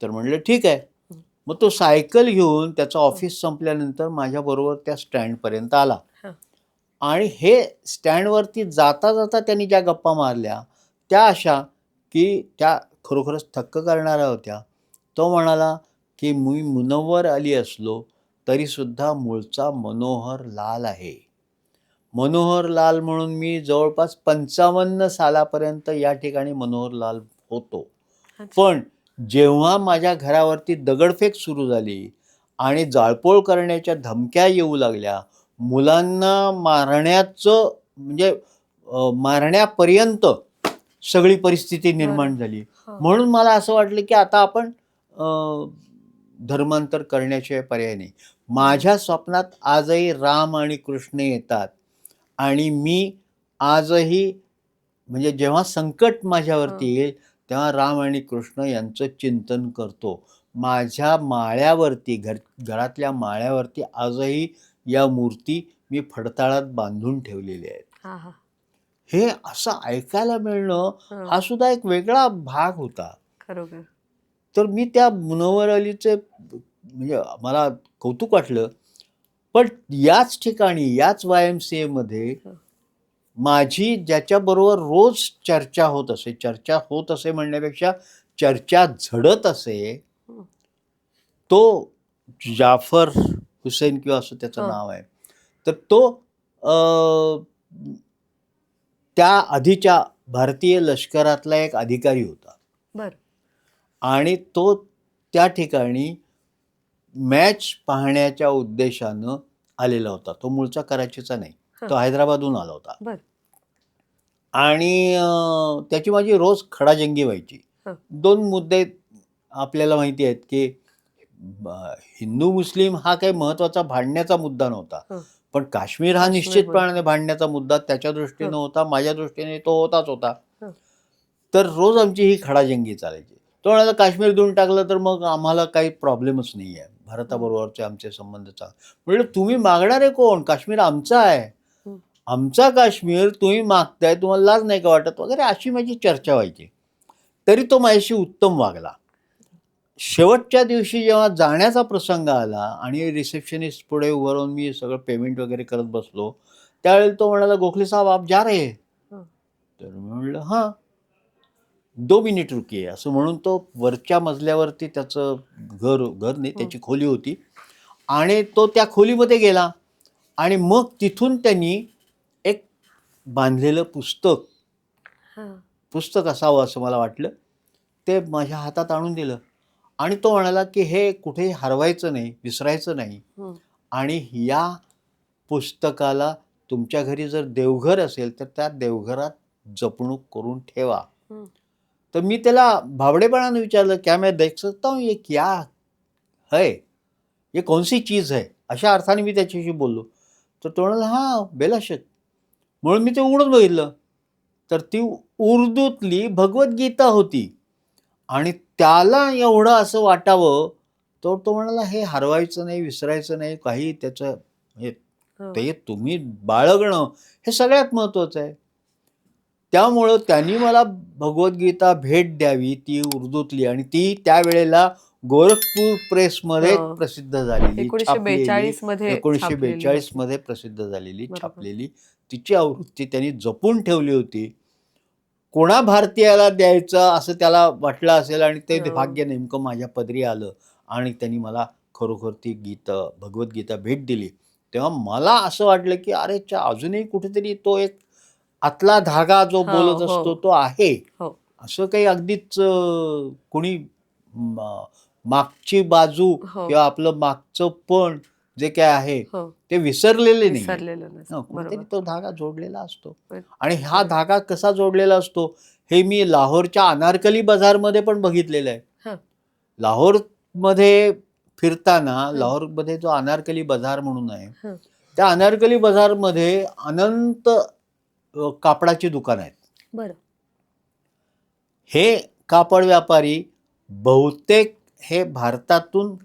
तर म्हणलं ठीक आहे.
हं.
मग तो सायकल घेऊन त्याचं ऑफिस संपल्यानंतर माझ्याबरोबर त्या स्टँडपर्यंत आला.
हां.
आणि हे स्टँडवरती जाता जाता त्यांनी ज्या गप्पा मारल्या त्या अशा की त्या खरोखरच थक्क करणाऱ्या होत्या. तो म्हणाला की मी मुनव्वर अली असलो तरीसुद्धा मूळचा मनोहर लाल आहे. मनोहर लाल म्हणून मी जवळपास 55 सालापर्यंत या ठिकाणी मनोहर लाल होतो.
अच्छा.
पण जेव्हा माझ्या घरावरती दगडफेक सुरू झाली आणि जाळपोळ करण्याच्या धमक्या येऊ लागल्या, मुलांना मारण्याचं म्हणजे मारण्यापर्यंत सगळी परिस्थिती
बरं.
निर्माण झाली.
हां.
म्हणून मला असं वाटलं की आता आपण धर्मांतर करण्याशिवाय पर्याय नाही. माझ्या स्वप्नात आजही राम आणि कृष्ण येतात आणि मी आजही म्हणजे जेव्हा संकट माझ्यावरती
हां.
येईल तेव्हा राम आणि कृष्ण यांचं चिंतन करतो. माझ्या माळ्यावरती घरातल्या माळ्यावरती आजही या मूर्ती मी फडताळात बांधून ठेवलेल्या आहेत.
हां, हां.
हे असं ऐकायला मिळणं
हां.
हा सुद्धा एक वेगळा भाग होता.
खरोखर.
तर मी त्या मुनव्वर अलीचे म्हणजे मला कौतुक वाटलं. पण याच ठिकाणी याच YMCAमध्ये
हं.
माझी ज्याच्याबरोबर रोज चर्चा होत असे म्हणण्यापेक्षा चर्चा झडत असे,
हं.
तो जाफर हुसेन किंवा असं त्याचं
हं.
नाव आहे. तर तो अ, त्या आधीच्या भारतीय लष्करातला एक अधिकारी होता
बरं.
आणि तो त्या ठिकाणी मॅच पाहण्याच्या उद्देशानं आलेला होता. तो मूळचा कराचीचा नाही.
हं.
तो हैदराबादहून आला होता.
बरं.
आणि त्याची माझी रोज खडाजंगी व्हायची.
हं.
2 मुद्दे आपल्याला माहिती आहेत, की हिंदू-मुस्लिम हा काही महत्त्वाचा भांडण्याचा मुद्दा नव्हता.
हं.
पण काश्मीर हा
काश्मीर
निश्चितपणे
मुद्दा.
भांडण्याचा मुद्दा त्याच्या दृष्टीनं
हं.
होता, माझ्या दृष्टीने तो होताच होता.
हं.
तर रोज आमची ही खडाजंगी चालायची. तो म्हणाला, "काश्मीर देऊन टाकलं तर मग आम्हाला काही प्रॉब्लेमच नाही आहे.
हं.
भारताबरोबरचे आमचे संबंध म्हटलं, "तुम्ही मागणारे कोण? काश्मीर आमचा आहे.
हं.
आमचा काश्मीर तुम्ही मागताय, तुम्हाला लाज नाही का वाटत?" वगैरे अशी माझी चर्चा व्हायची. तरी तो माझ्याशी उत्तम वागला. शेवटच्या दिवशी जेव्हा जाण्याचा प्रसंग आला आणि रिसेप्शनिस्ट पुढे उभं राहून मी सगळं पेमेंट वगैरे करत बसलो, त्यावेळेला तो म्हणाला, "गोखले साहब आप जा रहे हैं?"
हं.
तर मी म्हणलं, "हां." 2 मिनिट रुकिये असं म्हणून तो वरच्या मजल्यावरती त्याचं घर नाही,
हं.
त्याची खोली होती आणि तो त्या खोलीमध्ये गेला आणि मग तिथून त्यांनी एक बांधलेलं
हां.
पुस्तक असावं असं मला वाटलं. ते माझ्या हातात आणून दिलं आणि तो म्हणाला, की "हे कुठेही हरवायचं नाही, विसरायचं नाही
हं.
आणि या पुस्तकाला तुमच्या घरी जर देवघर असेल, तर त्या देवघरात जपणूक करून ठेवा."
हं.
तर मी त्याला भाबडेपणाने विचारलं, "क्या मैं देख सकता हूँ ये क्या है? ये कौन सी चीज़ है?" अशा अर्थाने मी त्याच्याशी बोललो. तर तो म्हणाला, "हां, बेलाशक." म्हणून मी ते उघडून बघितलं. तर ती उर्दूतली भगवद्गीता होती आणि त्याला एवढं असं वाटावं, तर तो म्हणाला, "हे हरवायचं नाही, विसरायचं नाही, काही त्याचं हे
हं.
ते तुम्ही बाळगणं हे सगळ्यात महत्त्वाचं आहे." त्यामुळं त्यांनी मला भगवद्गीता भेट द्यावी ती उर्दूतली आणि ती त्यावेळेला गोरखपूर प्रेसमध्ये
हं.
प्रसिद्ध झालेली, छापलेली
1942 मध्ये छापलेली
1942
होती.
मध्ये प्रसिद्ध झालेली,
बरोबर.
छापलेली तिची आवृत्ती त्यांनी जपून ठेवली होती. कोणा भारतीयाला द्यायचं असं त्याला वाटलं असेल आणि ते
हं.
भाग्य नेमकं माझ्या पदरी आलं आणि त्यांनी मला खरोखर ती भगवद्गीता भेट दिली. तेव्हा मला असं वाटलं, की अरे अजूनही कुठेतरी तो एक आतला धागा जो
हो,
बोलत
हो,
असतो तो आहे.
हो.
असं काही अगदीच कोणी मागची बाजू
हो,
किंवा आपलं मागचं पण जे काही आहे
हो.
ते विसरलेले नाहीये.
विसरलेलं नसतं.
कुठेतरी
बरोबर.
तो धागा जोडलेला असतो
पण
आणि हा
बरोबर.
धागा कसा जोडलेला असतो हे मी लाहोरच्या अनारकली बाजारमध्ये पण बघितलेलं आहे.
हं.
लाहोर मध्ये फिरताना लाहोरमध्ये जो अनारकली बाजार म्हणून आहे,
हं.
त्या अनारकली बाजारमध्ये अनंत कापडाची दुकानं आहेत.
बरं.
हे कापड व्यापारी बहुतेक हे भारतातून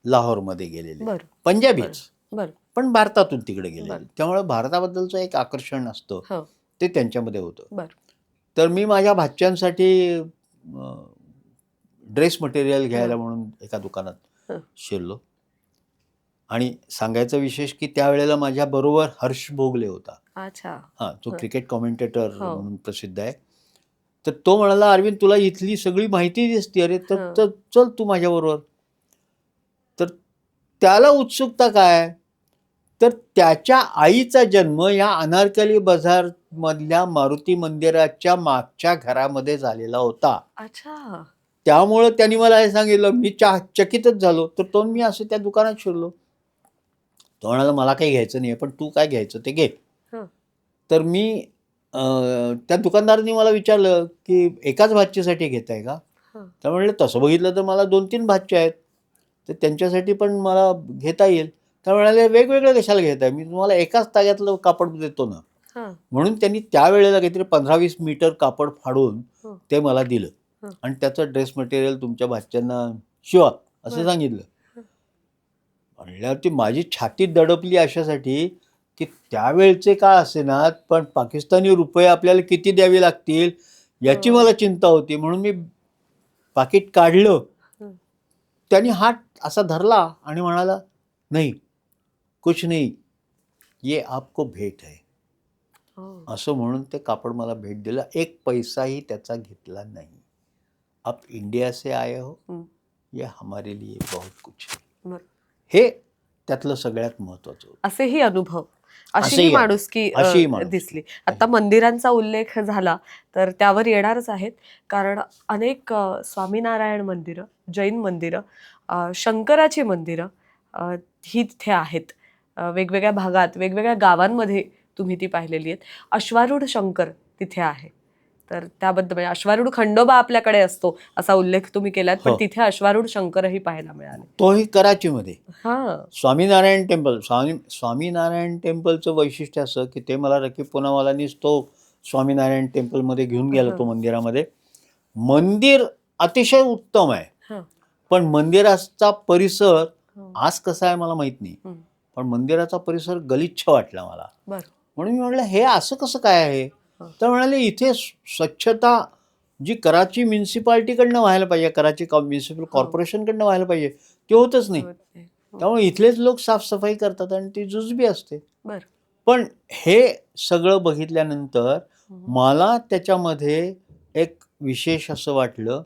लाहोरमध्ये गेलेले,
बरं.
पंजाबीच,
बरं.
पण भारतातून तिकडे गेलेले.
बरं.
त्यामुळे भारताबद्दलचं एक आकर्षण असतं
हो.
ते त्यांच्यामध्ये होतं.
बरं.
तर मी माझ्या भाच्यांसाठी ड्रेस मटेरियल घ्यायला
हं.
म्हणून एका दुकानात
हं.
शिरलो. आणि सांगायचं विशेष की त्यावेळेला माझ्या बरोबर हर्ष भोगले होता.
अच्छा.
हां, जो
हं.
क्रिकेट कॉमेंटेटर
हो.
म्हणून प्रसिद्ध आहे. तर तो म्हणाला, "अरविंद, तुला इथली सगळी माहिती दिसते अरे, तर
हं.
तर चल तू माझ्याबरोबर." तर त्याला उत्सुकता काय? तर त्याच्या आईचा जन्म या अनारकली बाजार मधल्या मारुती मंदिराच्या मागच्या घरामध्ये झालेला होता.
अच्छा.
त्यामुळं त्यांनी मला हे सांगितलं. मी चकितच झालो. तर तो मी असं त्या दुकानात शिरलो. तो म्हणाला, "मला काही घ्यायचं नाही, पण तू काय घ्यायचं ते घे."
हं.
तर मी त्या दुकानदाराने मला विचारलं की एकाच भाच्यासाठी घेताय का?
हं.
तर म्हणलं, तसं बघितलं तर मला 2-3 भाचे आहेत, तर त्यांच्यासाठी पण मला घेता येईल. तर म्हणाले, वेगवेगळं कशाला घेताय, मी तुम्हाला एकाच ताग्यातलं कापड देतो ना.
हं.
म्हणून त्यांनी त्यावेळेला काहीतरी 15-20 मीटर कापड फाडून
हं.
ते मला दिलं
हं.
आणि त्याचं ड्रेस मटेरियल तुमच्या भाच्यांना शिवा असं
बरं.
सांगितलं.
हं.
म्हणल्यावरती माझी छाती दडपली अशासाठी की त्यावेळचे का असेना, पण पाकिस्तानी रुपये आपल्याला किती द्यावे लागतील याची
हं.
मला चिंता होती. म्हणून मी पाकिट काढलं.
हं.
त्यांनी हात असा धरला आणि म्हणाला, "नहीं, कुछ नहीं, ये आपको भेट है."
हो.
असं म्हणून ते कापड मला भेट दिलं. एक पैसाही त्याचा घेतला नाही. "आप इंडिया से आए हो,
हं.
ये हमारे लिए बहुत कुछ है."
बरं.
हे त्यातलं सगळ्यात महत्त्वाचं होतं.
असेही अनुभव, अशीही
असेही अनुभव,
माणुसकी
अशीही माणुसकी.
दिसली. आता मंदिरांचा उल्लेख झाला तर त्यावर येणारच आहेत. कारण अनेक स्वामीनारायण मंदिरं, जैन मंदिरं, शंकराची मंदिरं ही तिथे आहेत. वेगवेगळ्या भागात, वेगवेगळ्या गावांमध्ये तुम्ही ती पाहिलेली आहेत. अश्वारूढ शंकर तिथे आहे. तर त्याबद्दल म्हणजे अश्वारूढ खंडोबा आपल्याकडे असतो असा उल्लेख तुम्ही केलात, पण
हो.
तिथे अश्वारूढ शंकरही पाहायला मिळाले.
तोही कराचीमध्ये.
हां.
स्वामीनारायण टेम्पल. स्वामीनारायण टेम्पलचं वैशिष्ट्य असं की ते मला रकीब पुनावालांनीच तो स्वामीनारायण टेम्पलमध्ये घेऊन गेला, तो मंदिरामध्ये. मंदिर अतिशय उत्तम आहे,
हां.
पण मंदिराचा परिसर
हं.
आज कसा आहे मला माहीत नाही.
हं.
पण मंदिराचा परिसर गलिच्छ वाटला मला.
बरं.
म्हणून मी म्हटलं, हे असं कसं काय आहे?
हं.
तर म्हणाले, इथे स्वच्छता जी कराची म्युन्सिपाल्टीकडनं व्हायला पाहिजे, कराची म्युन्सिपल कॉर्पोरेशनकडनं व्हायला पाहिजे, ते होतच नाही.
होत नाही. हो.
त्यामुळे इथलेच लोक साफसफाई करतात आणि ती जुजबी असते.
बरं.
पण हे सगळं बघितल्यानंतर
हं.
मला त्याच्यामध्ये एक विशेष असं वाटलं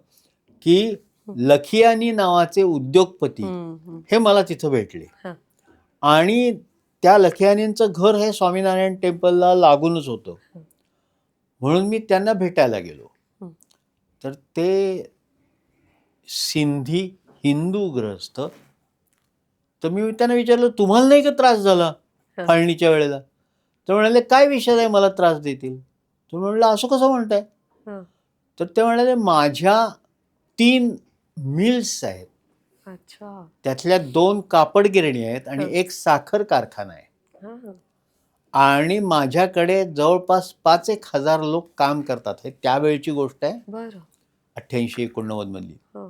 की लखियानी नावाचे उद्योगपती
हं. हं.
हे मला तिथं भेटले.
हां.
आणि त्या लखियानींचं घर हे स्वामीनारायण टेम्पलला लागूनच होतं.
हं.
म्हणून मी त्यांना भेटायला गेलो.
हं.
तर ते सिंधी हिंदू गृहस्थ. तर मी त्यांना विचारलं, तुम्हाला नाही का त्रास झाला
हं.
फाळणीच्या वेळेला? तर म्हणाले, काय विषय आहे मला त्रास देतील? तुम्ही म्हणलं, असं कसं म्हणताय?
हं.
तर ते म्हणाले, माझ्या 3 मिल्स आहेत,
अच्छा.
त्यातल्या 2 कापड गिरणी आहेत आणि
हं.
1 साखर कारखाना आहे.
हां.
आणि माझ्याकडे जवळपास 5,000 लोक काम करतात. हे त्यावेळची गोष्ट आहे,
बरं.
88-89 मधली.
हं.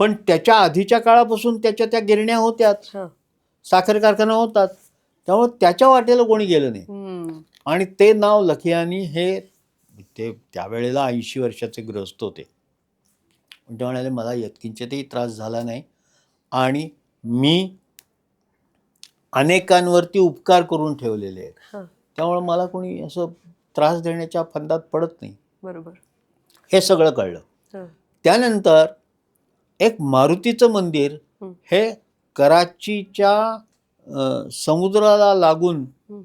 पण त्याच्या आधीच्या काळापासून त्याच्या त्या गिरण्या होत्याच,
हं.
साखर कारखाना होतात. त्यामुळे त्याच्या वाटेला कोणी गेलं नाही.
हं.
आणि ते नाव लखियानी हे ते त्यावेळेला 80 वर्षाचे गृहस्थ होते. ते म्हणाले, मला यत्किंचितही त्रास झाला नाही आणि मी अनेकांवरती उपकार करून ठेवलेले आहेत.
हं.
त्यामुळे मला कोणी असं त्रास देण्याच्या फंदात पडत नाही.
बरोबर.
हे सगळं कळलं.
हं.
त्यानंतर एक मारुतीचं मंदिर
हं.
हे कराचीच्या समुद्राला लागून
हं.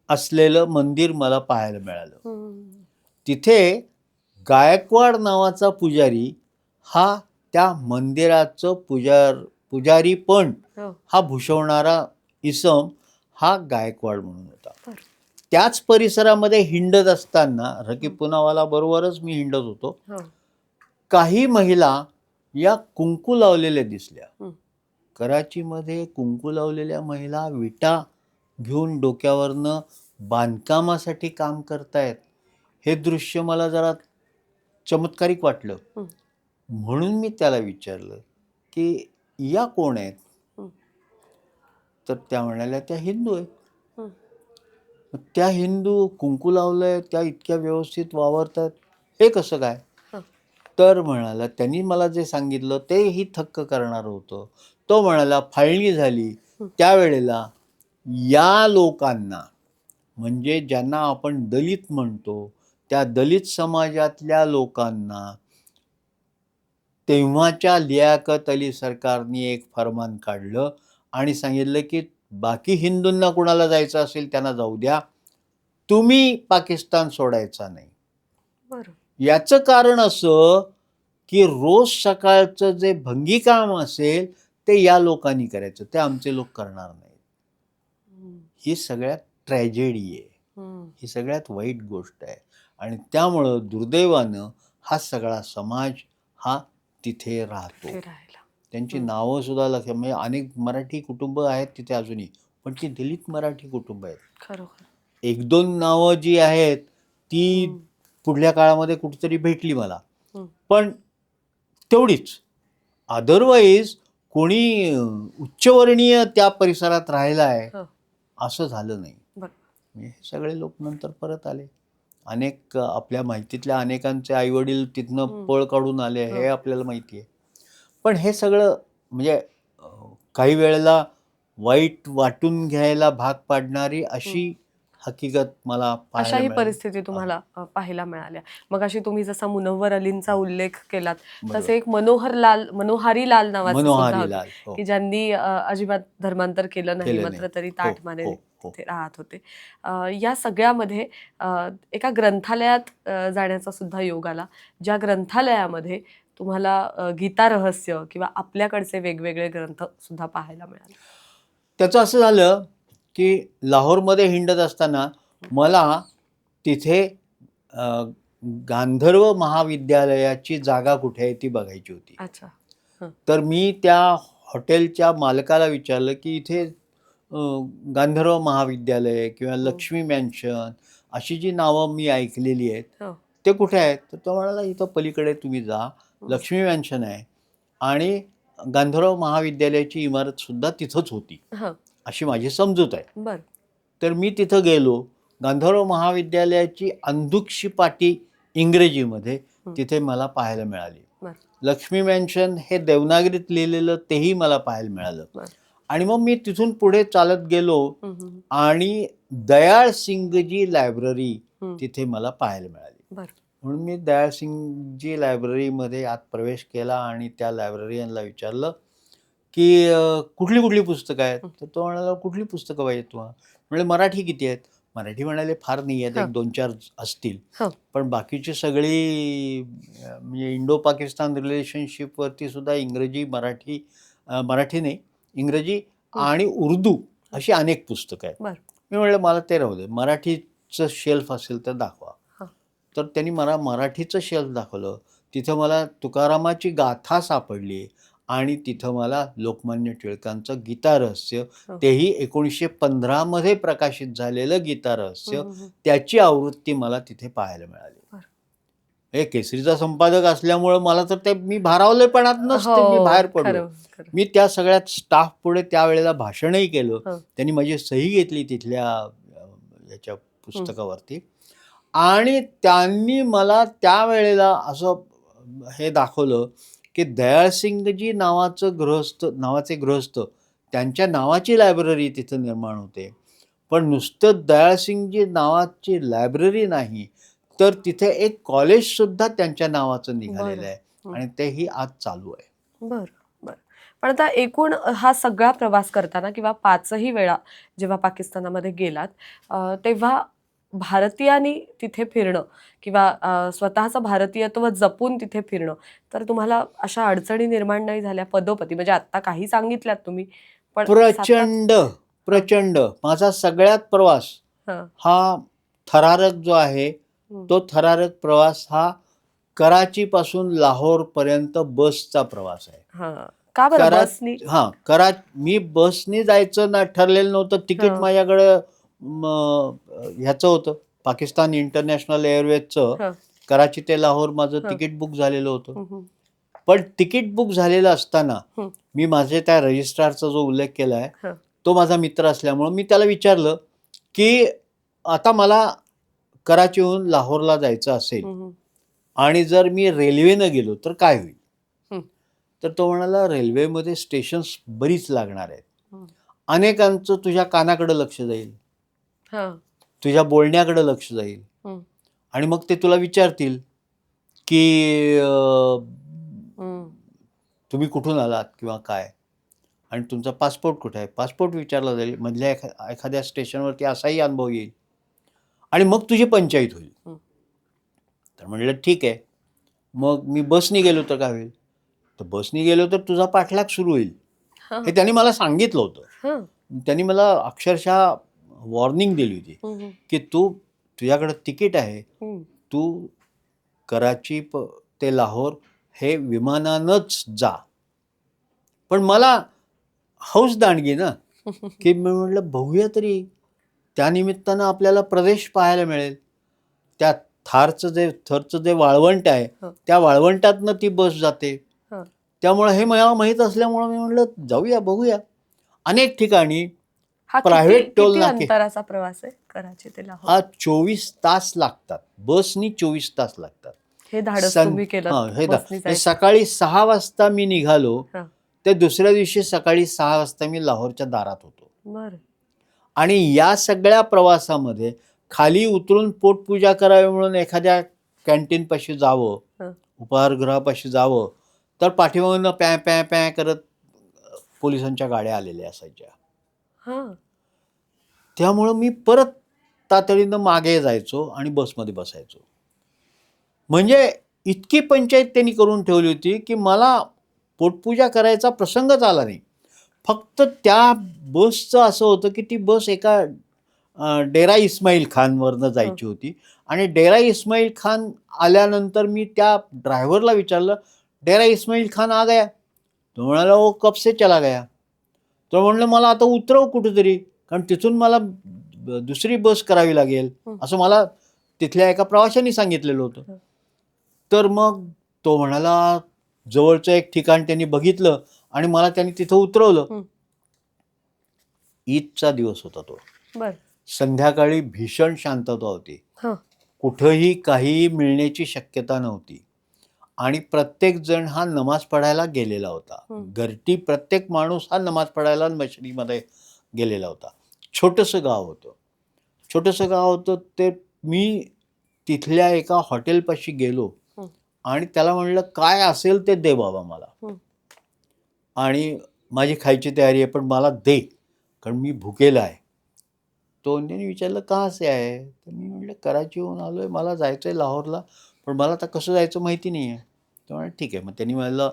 असलेलं मंदिर मला पाहायला मिळालं.
हं.
तिथे गायकवाड नावाचा पुजारी हा त्या मंदिराचं पुजारी पण
हो.
हा भूषवणारा इसम हा गायकवाड म्हणून होता.
बरं.
त्याच परिसरामध्ये हिंडत असताना रकीब पुनावाला बरोबरच मी हिंडत होतो.
हो.
काही महिला या कुंकू लावलेल्या दिसल्या.
हं.
कराचीमध्ये कुंकू लावलेल्या महिला विटा घेऊन डोक्यावरनं बांधकामासाठी काम करतायत. हे दृश्य मला जरा चमत्कारिक वाटलं.
हं.
म्हणून मी त्याला विचारलं की या कोण आहेत?
हं.
तर त्या म्हणाल्या त्या हिंदू आहेत.
हं.
मग त्या हिंदू कुंकू लावलंय, त्या इतक्या व्यवस्थित वावरतात, हे कसं काय?
हं.
तर म्हणाला त्यांनी मला जे सांगितलं तेही थक्क करणारं होतं. तो म्हणाला फाळणी झाली
हं.
त्यावेळेला या लोकांना, म्हणजे ज्यांना आपण दलित म्हणतो, त्या दलित समाजातल्या लोकांना तेव्हाच्या लियाकत अली सरकारने एक फरमान काढलं आणि सांगितलं की बाकी हिंदूंना कुणाला जायचं असेल त्यांना जाऊ द्या, तुम्ही पाकिस्तान सोडायचा नाही.
बरं.
याचं कारण असं की रोज सकाळचं जे भंगी काम असेल ते या लोकांनी करायचं, ते आमचे लोक करणार नाहीत.
हं.
ही सगळ्यात ट्रॅजेडी आहे,
हं.
ही सगळ्यात वाईट गोष्ट आहे. आणि त्यामुळं दुर्दैवानं हा सगळा समाज हा तिथे राहतो.
ते राहिला.
त्यांची
हं.
नावं सुद्धा लक्षात, म्हणजे अनेक मराठी कुटुंब आहेत तिथे अजूनही, पण ती दलित मराठी कुटुंब आहेत.
खरोखर.
एक दोन नावं जी आहेत ती
हं.
पुढल्या काळामध्ये कुठेतरी भेटली मला,
हं.
पण तेवढीच. अदरवाईज कोणी उच्चवर्णीय त्या परिसरात राहिला आहे
हं.
असं झालं नाही.
बरं.
म्हणजे हे सगळे लोक नंतर परत आले. अनेक आपल्या माहितीतल्या अनेकांचे आईवडील तिथनं
हं.
पळ काढून आले हे
हं.
आपल्याला माहिती आहे. पण हे सगळं म्हणजे काही वेळेला वाईट वाटून घ्यायला भाग पाडणारी
हं.
अशी हकीकत मला पाहायला
अशाही
मिळाली.
परिस्थिती तुम्हाला पाहायला मिळाल्या. मगाशी तुम्ही जसा मुनव्वर अलींचा उल्लेख केलात,
बरोबर.
तसे एक मनोहारी लाल नावाचे सुद्धा
मनोहारी
होते,
लाल. हो.
की ज्यांनी अजिबात धर्मांतर केलं नाही,
केलं
मात्र
नाही.
तरी
हो,
ताठमाने
हो, हो.
तिथे राहत होते. या सगळ्यामध्ये एका ग्रंथालयात जाण्याचा सुद्धा योग आला, ज्या ग्रंथालयामध्ये तुम्हाला गीता रहस्य किंवा आपल्याकडचे वेगवेगळे ग्रंथ सुद्धा पाहायला मिळाले.
त्याचं असं झालं की लाहोरमध्ये हिंडत असताना मला तिथे गांधर्व महाविद्यालयाची जागा कुठे आहे ती बघायची होती.
अच्छा. हं.
तर मी त्या हॉटेलच्या मालकाला विचारलं की इथे गांधर्व महाविद्यालय किंवा लक्ष्मी मॅन्शन अशी जी नावं मी ऐकलेली आहेत
हो.
ते कुठे आहेत? तर तो म्हणाला इथं पलीकडे तुम्ही जा, लक्ष्मी मॅन्शन आहे आणि गांधर्व महाविद्यालयाची इमारत सुद्धा तिथंच होती,
हं.
अशी माझी समजूत आहे.
बरं.
तर मी तिथं गेलो. गांधर्व महाविद्यालयाची अंधुकशी पाटी इंग्रजीमध्ये
हं.
तिथे मला पाहायला मिळाली.
बरं.
लक्ष्मी मॅन्शन हे देवनागरीत लिहिलेलं तेही मला पाहायला मिळालं.
बरं.
आणि मग मी तिथून पुढे चालत गेलो
हं. हं.
आणि दयाळ सिंगजी लायब्ररी
हं.
तिथे मला पाहायला मिळाली.
बरं.
म्हणून मी दयाळ सिंगजी लायब्ररीमध्ये आत प्रवेश केला आणि त्या लायब्ररीयनला विचारलं की कुठली कुठली पुस्तकं आहेत? तर तो म्हणाला कुठली पुस्तकं पाहिजे तुम्हाला? म्हणजे मराठी किती आहेत? मराठी म्हणाले फार नाही आहेत,
हं.
1-2-4 असतील.
हं.
पण बाकीची सगळी म्हणजे इंडो पाकिस्तान रिलेशनशिपवरती सुद्धा इंग्रजी, मराठी नाही, इंग्रजी आणि उर्दू अशी अनेक पुस्तकं आहेत.
बरं.
मी म्हटलं मला ते राहू दे, मराठीचं शेल्फ असेल तर दाखवा.
हां.
तर त्यांनी मला मराठीचं शेल्फ दाखवलं. तिथं मला तुकारामाची गाथा सापडली आणि तिथं मला लोकमान्य टिळकांचं गीता रहस्य,
हो.
तेही 1915 मध्ये प्रकाशित झालेलं गीता रहस्य,
हं. हं.
त्याची आवृत्ती मला तिथे पाहायला मिळाली.
बरं.
हे केसरीचा संपादक असल्यामुळं मला तर ते मी भारावलेपणातनंच ते मी बाहेर
हो.
पडलो.
खरं, खरं.
मी त्या सगळ्यात स्टाफ पुढे त्यावेळेला भाषणही केलं.
हं.
त्यांनी माझी सही घेतली तिथल्या याच्या पुस्तकावरती आणि त्यांनी मला त्यावेळेला असं हे दाखवलं की दयाळसिंगजी नावाचे गृहस्थ त्यांच्या नावाची लायब्ररी तिथं निर्माण होते. पण नुसतं दयाळसिंगजी नावाची लायब्ररी नाही, तर तिथे एक कॉलेज सुद्धा त्यांच्या नावाचं निघालेलं
बरं.
आहे
हं.
आणि तेही आज चालू आहे.
बरं, बरं. पण आता एकूण हा सगळा प्रवास करताना किंवा 5ही वेळा जेव्हा पाकिस्तानामध्ये गेलात, तेव्हा भारतीयांनी तिथे फिरणं किंवा स्वतःचं भारतीयत्व जपून तिथे फिरणं, तर तुम्हाला अशा अडचणी निर्माण नाही झाल्या पदोपदी? म्हणजे आत्ता काही सांगितल्यात तुम्ही, पण
प्रचंड,
हं.
प्रचंड. माझा सगळ्यात प्रवास
हं.
हा थरारक जो आहे,
हं.
तो थरारक प्रवास हा कराचीपासून लाहोरपर्यंत बसचा प्रवास आहे.
हा, का बरं
करा
बसनी?
हां, मी बसने जायचं ना ठरलेलं नव्हतं. तिकीट
हां.
माझ्याकडं ह्याचं होतं, पाकिस्तान इंटरनॅशनल एअरवेजचं.
हां.
कराची ते लाहोर माझं
हां.
तिकीट बुक झालेलं होतं.
हं, हं.
पण तिकीट बुक झालेलं असताना
हं.
मी माझे त्या रजिस्ट्रारचा जो उल्लेख केला आहे,
हां.
तो माझा मित्र असल्यामुळं मी त्याला विचारलं, की आता मला कराचीहून लाहोरला जायचं असेल
हं, हं.
आणि जर मी रेल्वेनं गेलो तर काय होईल?
हं.
तर तो म्हणाला, रेल्वेमध्ये स्टेशन्स बरीच लागणार आहेत.
हं.
अनेकांचं तुझ्या कानाकडे लक्ष जाईल,
हां.
तुझ्या बोलण्याकडे लक्ष जाईल
हं.
आणि मग ते तुला विचारतील, की
हं.
तुम्ही कुठून आलात किंवा काय, आणि तुमचा पासपोर्ट कुठे आहे, पासपोर्ट विचारला जाईल. मधल्या एखाद्या स्टेशनवरती असाही अनुभव येईल आणि मग तुझी पंचाईत होईल.
हं.
तर म्हणलं ठीक आहे. मग मी बसनी गेलो तर काय होईल? तर बसनी गेलो तर तुझा पाठलाग सुरू होईल.
हां.
हे त्यांनी मला सांगितलं होतं.
हां.
त्यांनी मला अक्षरशः वॉर्निंग दिली होती,
हं, हं.
की तुझ्याकडं तिकीट आहे,
हं.
तू कराची ते लाहोर हे विमानानंच जा. पण मला हौस दांडगी ना, की मी म्हटलं बघूया तरी, त्यानिमित्तानं आपल्याला प्रदेश पाहायला मिळेल. त्या थरचं जे वाळवंट आहे,
हं.
त्या वाळवंटातनं ती बस जाते.
हां.
त्यामुळं हे मला माहीत असल्यामुळं मी म्हटलं जाऊया, बघूया. अनेक ठिकाणी
हा
प्रायव्हेट टोल
किती
नाके
अंतराचा प्रवास आहे कराची ते लाहोर?
हा 24 तास लागतात. बसनी 24 तास लागतात.
हे धाडस तुम्ही केलं
हे
बसनी
म्हणजे
जायचं?
सकाळी 6 वाजता मी निघालो,
हां.
ते दुसऱ्या दिवशी सकाळी 6 वाजता मी लाहोरच्या दारात होतो.
बरं.
आणि या सगळ्या प्रवासामध्ये खाली उतरून पोटपूजा करावी म्हणून एखाद्या कॅन्टीनपाशी जावं,
हं.
उपाहारगृहापाशी जावं, तर पाठीमागून प्या प्या प्या करत पोलिसांच्या गाड्या आलेल्या असायच्या.
हां.
त्यामुळं मी परत तातडीनं मागे जायचो आणि बसमध्ये बसायचो. म्हणजे इतकी पंचायत त्यांनी करून ठेवली होती, की मला पोटपूजा करायचा प्रसंगच आला नाही. फक्त त्या बसचं असं होतं, की ती बस एका डेरा इस्माईल खानवरनं जायची होती आणि डेरा इस्माईल खान आल्यानंतर मी त्या ड्रायव्हरला विचारलं, "डेरा इस्माईल खान आ गया?" तो म्हणाला, "वो कब से चला गया?" तो म्हणलं, "मला आता उतरव कुठेतरी, कारण तिथून मला दुसरी बस करावी लागेल."
हं.
असं मला तिथल्या एका प्रवाशांनी सांगितलेलं होतं.
हं.
तर मग तो म्हणाला, जवळचं एक ठिकाण त्यांनी बघितलं आणि मला त्यांनी तिथं उतरवलं.
हं.
ईदचा दिवस होता तो.
बरं.
संध्याकाळी भीषण शांतता होती.
हां.
कुठंही काहीही मिळण्याची शक्यता नव्हती आणि प्रत्येक जण हा नमाज पढायला गेलेला होता.
हं.
घरटी प्रत्येक माणूस हा नमाज पढायला मशिदीमध्ये गेलेला होता. छोटंसं गाव होतं. छोटंसं गाव होतं ते मी तिथल्या एका हॉटेलपाशी गेलो
हं.
आणि त्याला म्हणलं, "काय असेल ते दे बाबा मला
हं.
आणि माझी खायची तयारी आहे, पण मला दे, कारण मी भुकेला आहे." तो त्यांनी विचारलं, "कहाँ से आहे?" तर मी म्हटलं, "कराचीहून आलोय, मला जायचं आहे लाहोरला, पण मला आता कसं जायचं माहिती नाही आहे." तो म्हणाला, "ठीक आहे." मग त्यांनी मला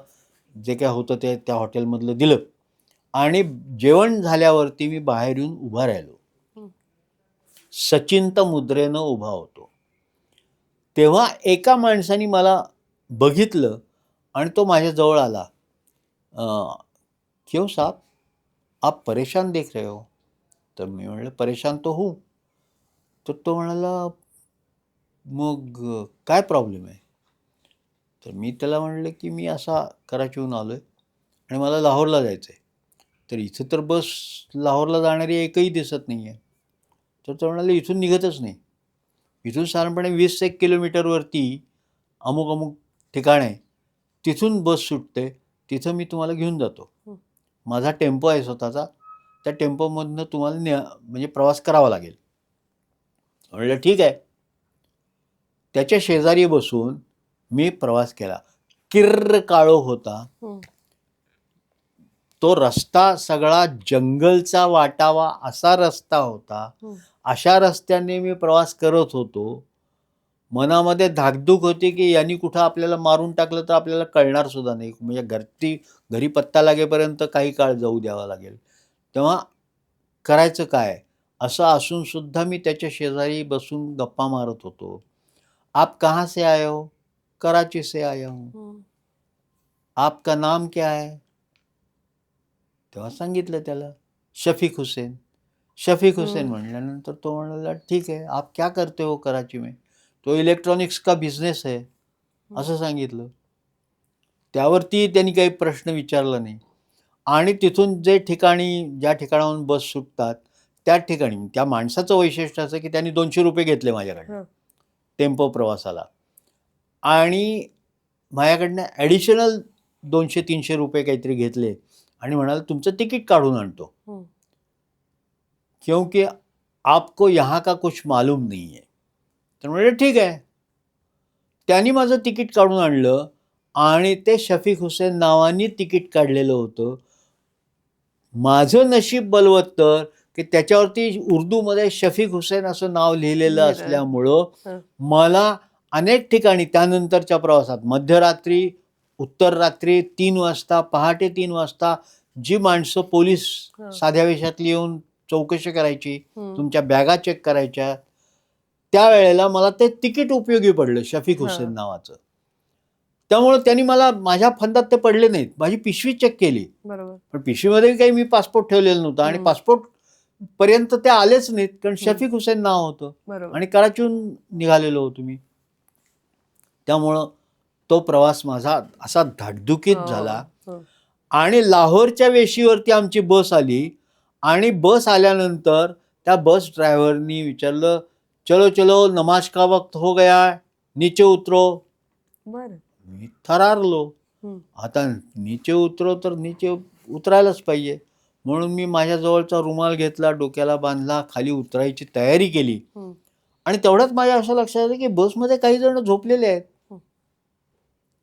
जे काय होतं ते त्या हॉटेलमधलं दिलं आणि जेवण झाल्यावरती मी बाहेर येऊन उभा राहिलो.
हं.
सचिंत मुद्रेनं उभा होतो. तेव्हा एका माणसाने मला बघितलं आणि तो माझ्याजवळ आला. "क्यों साहब, आप परेशान देख रहे हो?" तर मी म्हटलं, "परेशान तो हूँ." तर तो म्हणाला, "मग काय प्रॉब्लेम आहे?" तर मी त्याला म्हणलं, की "मी असा कराचीहून आलो आहे आणि मला लाहोरला जायचं आहे. तर इथं तर बस लाहोरला जाणारी एकही दिसत नाही आहे." तर तो म्हणाला, "इथून निघतच नाही. इथून साधारणपणे 20 किलोमीटरवरती अमुक-अमुक ठिकाण आहे. तिथून बस सुटते. तिथं मी तुम्हाला घेऊन जातो.
हं.
माझा टेम्पो आहे स्वतःचा. त्या टेम्पोमधनं तुम्हाला म्हणजे प्रवास करावा लागेल." म्हणलं, "ठीक आहे." त्याच्या शेजारी बसून मी प्रवास केला. किर्र काळोख होता.
हं.
तो रस्ता सगळा जंगलचा वाटावा असा रस्ता होता.
हं.
अशा रस्त्याने मी प्रवास करत होतो. मनामध्ये धाकधूक होती, की यांनी कुठं आपल्याला मारून टाकलं तर आपल्याला कळणार सुद्धा नाही. म्हणजे घरी पत्ता लागेपर्यंत काही काळ जाऊ द्यावा लागेल. तेव्हा करायचं काय? असं असून सुद्धा मी त्याच्या शेजारी बसून गप्पा मारत होतो. "आप कहाँ से आए हो?" कराची से आया हूँ, आपका नाम क्या है? तेव्हा सांगितलं त्याला, शफीक हुसेन. शफीक हुसेन म्हणल्यानंतर तो म्हणाला, ठीक आहे, आप क्या करते हो कराची में? तो इलेक्ट्रॉनिक्स का बिझनेस है, असं सांगितलं. त्यावरती त्यांनी काही प्रश्न विचारला नाही. आणि तिथून ज्या ठिकाणाहून बस सुटतात त्या ठिकाणी त्या माणसाचं वैशिष्ट्य असं की त्यांनी 200 रुपये घेतले माझ्याकडनं टेम्पो प्रवासाला, आणि माझ्याकडनं ॲडिशनल 200-300 रुपये काहीतरी घेतले आणि म्हणाले तुमचं तिकीट काढून आणतो, क्योंकि आपको यहाँ का कुछ मालूम नहीं है. तर म्हणजे ठीक आहे. त्यांनी माझं तिकीट काढून आणलं आणि ते शफीक हुसेन नावानी तिकीट काढलेलं होतं. माझं नशीब बलवत्तर की त्याच्यावरती उर्दूमध्ये शफीक हुसेन असं नाव लिहिलेलं असल्यामुळं मला अनेक ठिकाणी त्यानंतरच्या प्रवासात मध्यरात्री, उत्तर रात्री 3 वाजता, पहाटे 3 वाजता जी माणसं पोलीस साध्या वेशातली येऊन चौकशी करायची, तुमच्या बॅगा चेक करायच्या, त्यावेळेला मला ते तिकीट उपयोगी पडलं शफीक हुसेन नावाचं. त्यामुळे त्यांनी मला माझ्या फंदात ते पडले नाहीत. माझी पिशवी चेक केली, पण पिशवीमध्ये काही मी पासपोर्ट ठेवलेला नव्हता आणि पासपोर्ट पर्यंत ते आलेच नाहीत, कारण शफीक हुसेन नाव होतं आणि कराचीहून निघालेलो होतो मी. त्यामुळं तो प्रवास माझा असा धाकधुकीत झाला. आणि लाहोरच्या वेशीवरती आमची बस आली आणि बस आल्यानंतर त्या बस ड्रायव्हरनी विचारलं, चलो चलो नमाज का वक्त हो गया, नीचे उतरो. मी थरारलो. आता नीचे उतरो तर नीचे उतरायलाच पाहिजे, म्हणून मी माझ्या जवळचा रुमाल घेतला, डोक्याला बांधला, खाली उतरायची तयारी केली. आणि तेवढ्यात माझ्या असं लक्षात आलं की बसमध्ये काही जण झोपलेले आहेत.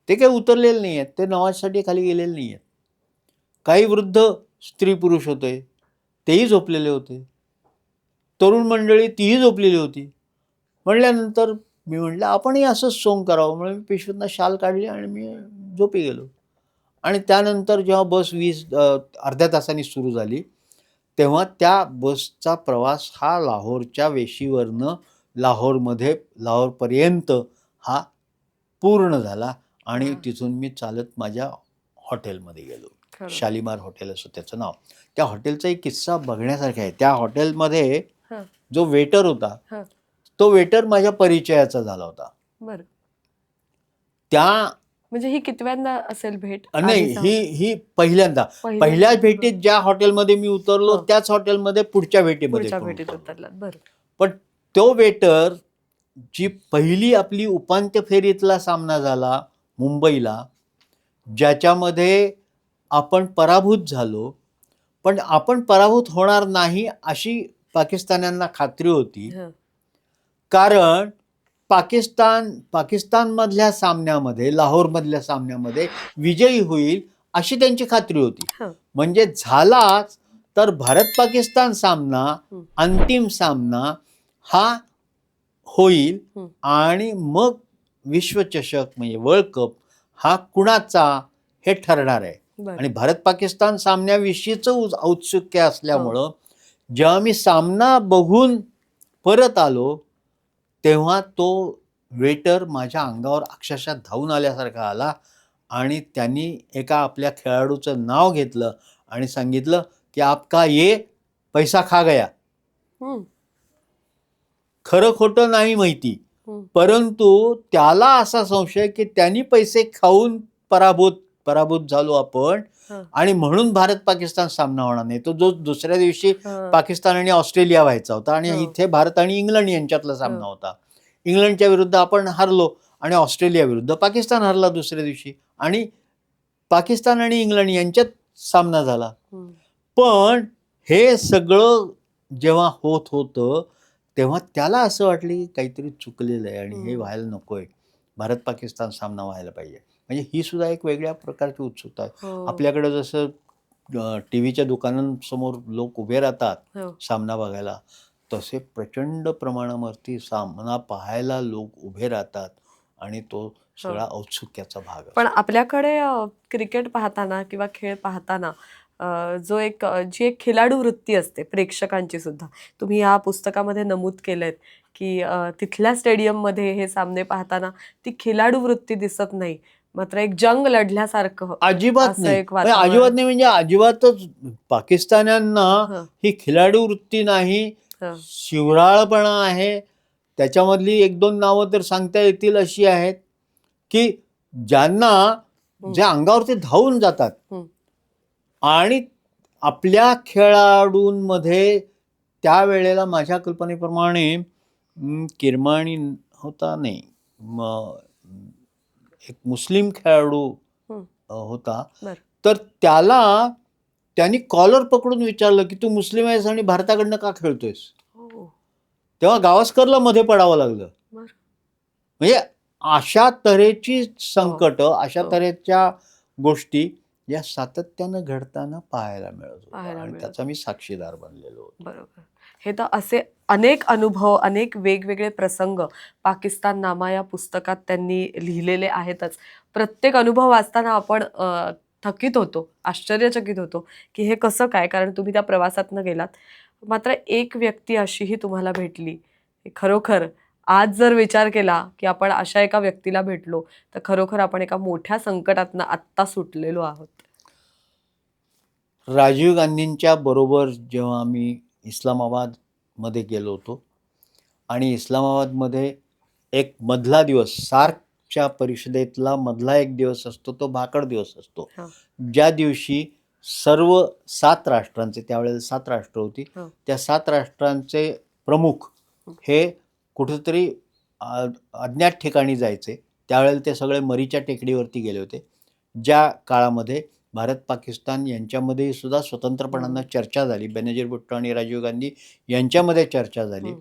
ते काही उतरलेले नाही आहेत, ते नमाजसाठी खाली गेलेले नाही आहेत. काही वृद्ध स्त्री पुरुष होते, तेही झोपलेले होते. तरुण मंडळी तीही झोपलेली होती. म्हणल्यानंतर मी म्हटलं आपणही असंच सोंग करावं, म्हणून मी पिशवीतनं शाल काढली आणि मी झोपी गेलो. आणि त्यानंतर जेव्हा बस अर्ध्या तासांनी सुरू झाली, तेव्हा त्या बसचा प्रवास हा लाहोरच्या वेशीवरनं लाहोरपर्यंत हा पूर्ण झाला आणि तिथून मी चालत माझ्या हॉटेलमध्ये गेलो. शालिमार हॉटेल असं त्याचं नाव. त्या हॉटेलचा एक किस्सा बघण्यासारखा आहे. त्या हॉटेलमध्ये जो वेटर होता, तो वेटर माझ्या परिचयाचा झाला होता. त्या
म्हणजे ही कितव्यांदा असेल भेट?
नाही, ही पहिल्यांदा. पहिल्या भेटीत ज्या हॉटेलमध्ये मी उतरलो त्याच हॉटेलमध्ये पुढच्या भेटीमध्ये
उतरला.
पण तो वेटर, जी पहिली आपली उपांत्य फेरीतला सामना झाला मुंबईला, ज्याच्यामध्ये आपण पराभूत झालो, पण आपण पराभूत होणार नाही अशी पाकिस्तान्यांना खात्री होती, कारण पाकिस्तानमधल्या सामन्यामध्ये, लाहोरमधल्या सामन्यामध्ये विजयी होईल अशी त्यांची खात्री होती. म्हणजे झालाच तर भारत पाकिस्तान सामना, अंतिम सामना हा होईल आणि मग विश्वचषक म्हणजे वर्ल्ड कप हा कुणाचा हे ठरणार आहे. आणि भारत पाकिस्तान सामन्याविषयीचं औत्सुक्य असल्यामुळं जेव्हा मी सामना बघून परत आलो तेव्हा तो वेटर माझ्या अंगावर अक्षरशः धावून आल्यासारखा आला आणि त्यांनी एका आपल्या खेळाडूचं नाव घेतलं आणि सांगितलं की आपका ये पैसा खा गया. खरं खोटं नाही माहिती, परंतु त्याला असा संशय की त्यांनी पैसे खाऊन पराभूत झालो आपण आणि म्हणून भारत पाकिस्तान सामना होणार नाही. तो जो दुसऱ्या दिवशी पाकिस्तान आणि ऑस्ट्रेलिया व्हायचा होता आणि इथे भारत आणि इंग्लंड यांच्यातला सामना होता. इंग्लंडच्या विरुद्ध आपण हरलो आणि ऑस्ट्रेलिया विरुद्ध पाकिस्तान हरला दुसऱ्या दिवशी आणि पाकिस्तान आणि इंग्लंड यांच्यात सामना झाला. पण हे सगळं जेव्हा होत होतं तेव्हा त्याला असं वाटलं की काहीतरी चुकलेलं आहे आणि हे व्हायला नकोय, भारत पाकिस्तान सामना व्हायला पाहिजे. म्हणजे ही सुद्धा एक वेगळ्या प्रकारची उत्सुकता आहे. आपल्याकडे जसं टीव्हीच्या दुकानांसमोर लोक उभे राहतात सामना बघायला, तसे प्रचंड प्रमाणावरती सामना पाहायला लोक उभे राहतात आणि तो सगळा औत्सुक्याचा भाग आहे.
पण आपल्याकडे क्रिकेट पाहताना किंवा खेळ पाहताना जी एक खिलाडू वृत्ती असते प्रेक्षकांची सुद्धा, तुम्ही या पुस्तकामध्ये नमूद केलंय की तिथल्या स्टेडियममध्ये हे सामने पाहताना ती खिलाडू वृत्ती दिसत नाही, मात्र एक जंग लढल्यासारखं
अजिबात
असं
नाही.
एक
म्हणजे
वातावरण.
अजिबात नाही म्हणजे अजिबातच पाकिस्तान्यांना
हं,
ही खिलाडू वृत्ती नाही,
हं,
शिवराळपणा आहे. त्याच्यामधली 1-2 नावं तर सांगता येतील अशी आहेत, की ज्यांना
हं,
जे अंगावरती धावून जातात
हं.
आणि आपल्या खेळाडूंमध्ये त्यावेळेला माझ्या कल्पनेप्रमाणे किरमाणी होता नाही. मग एक मुस्लिम खेळाडू
हं,
होता.
बरं.
तर त्यांनी कॉलर पकडून विचारलं, की "तू मुस्लिम आहेस आणि भारताकडनं का खेळतोयस?"
हो,
तेव्हा गावस्करला मध्ये पडावं लागलं.
बरं.
म्हणजे अशा तऱ्हेची
हो,
संकटं, अशा
हो.
तऱ्हेच्या गोष्टी या सातत्यानं घडताना पाहायला मिळत होत्या
पाहायला
आणि
मिळत.
त्याचा मी साक्षीदार बनलेलो होतो.
बरोबर. हे तर असे अनेक अनुभव, अनेक वेगवेगळे प्रसंग पाकिस्तान नामा या पुस्तकात त्यांनी लिहिलेले आहेतच. प्रत्येक अनुभव वाचताना आपण थकीत होतो, आश्चर्यचकित होतो, की हे कसं काय? कारण तुम्ही त्या प्रवासातनं गेलात. मात्र एक व्यक्ती अशीही तुम्हाला भेटली, की खरोखर आज जर विचार केला, की आपण अशा एका व्यक्तीला भेटलो, तर खरोखर आपण एका मोठ्या संकटातनं आत्ता सुटलेलो आहोत.
राजीव गांधींच्या बरोबर जेव्हा आम्ही इस्लामाबादमध्ये गेलो होतो आणि इस्लामाबादमध्ये एक मधला दिवस, सार्कच्या परिषदेतला मधला एक दिवस असतो, तो भाकड दिवस असतो.
हां,
ज्या दिवशी सर्व 7 राष्ट्रांचे, त्यावेळेला 7 राष्ट्र होती,
हां.
त्या 7 राष्ट्रांचे प्रमुख
हं.
हे कुठेतरी अज्ञात ठिकाणी जायचे. त्यावेळेला ते सगळे मरीच्या टेकडीवरती गेले होते. ज्या काळामध्ये भारत पाकिस्तान यांच्यामध्ये सुद्धा स्वतंत्रपणानं चर्चा झाली. बेनजीर भुट्टो आणि राजीव गांधी यांच्यामध्ये चर्चा झाली.
हं.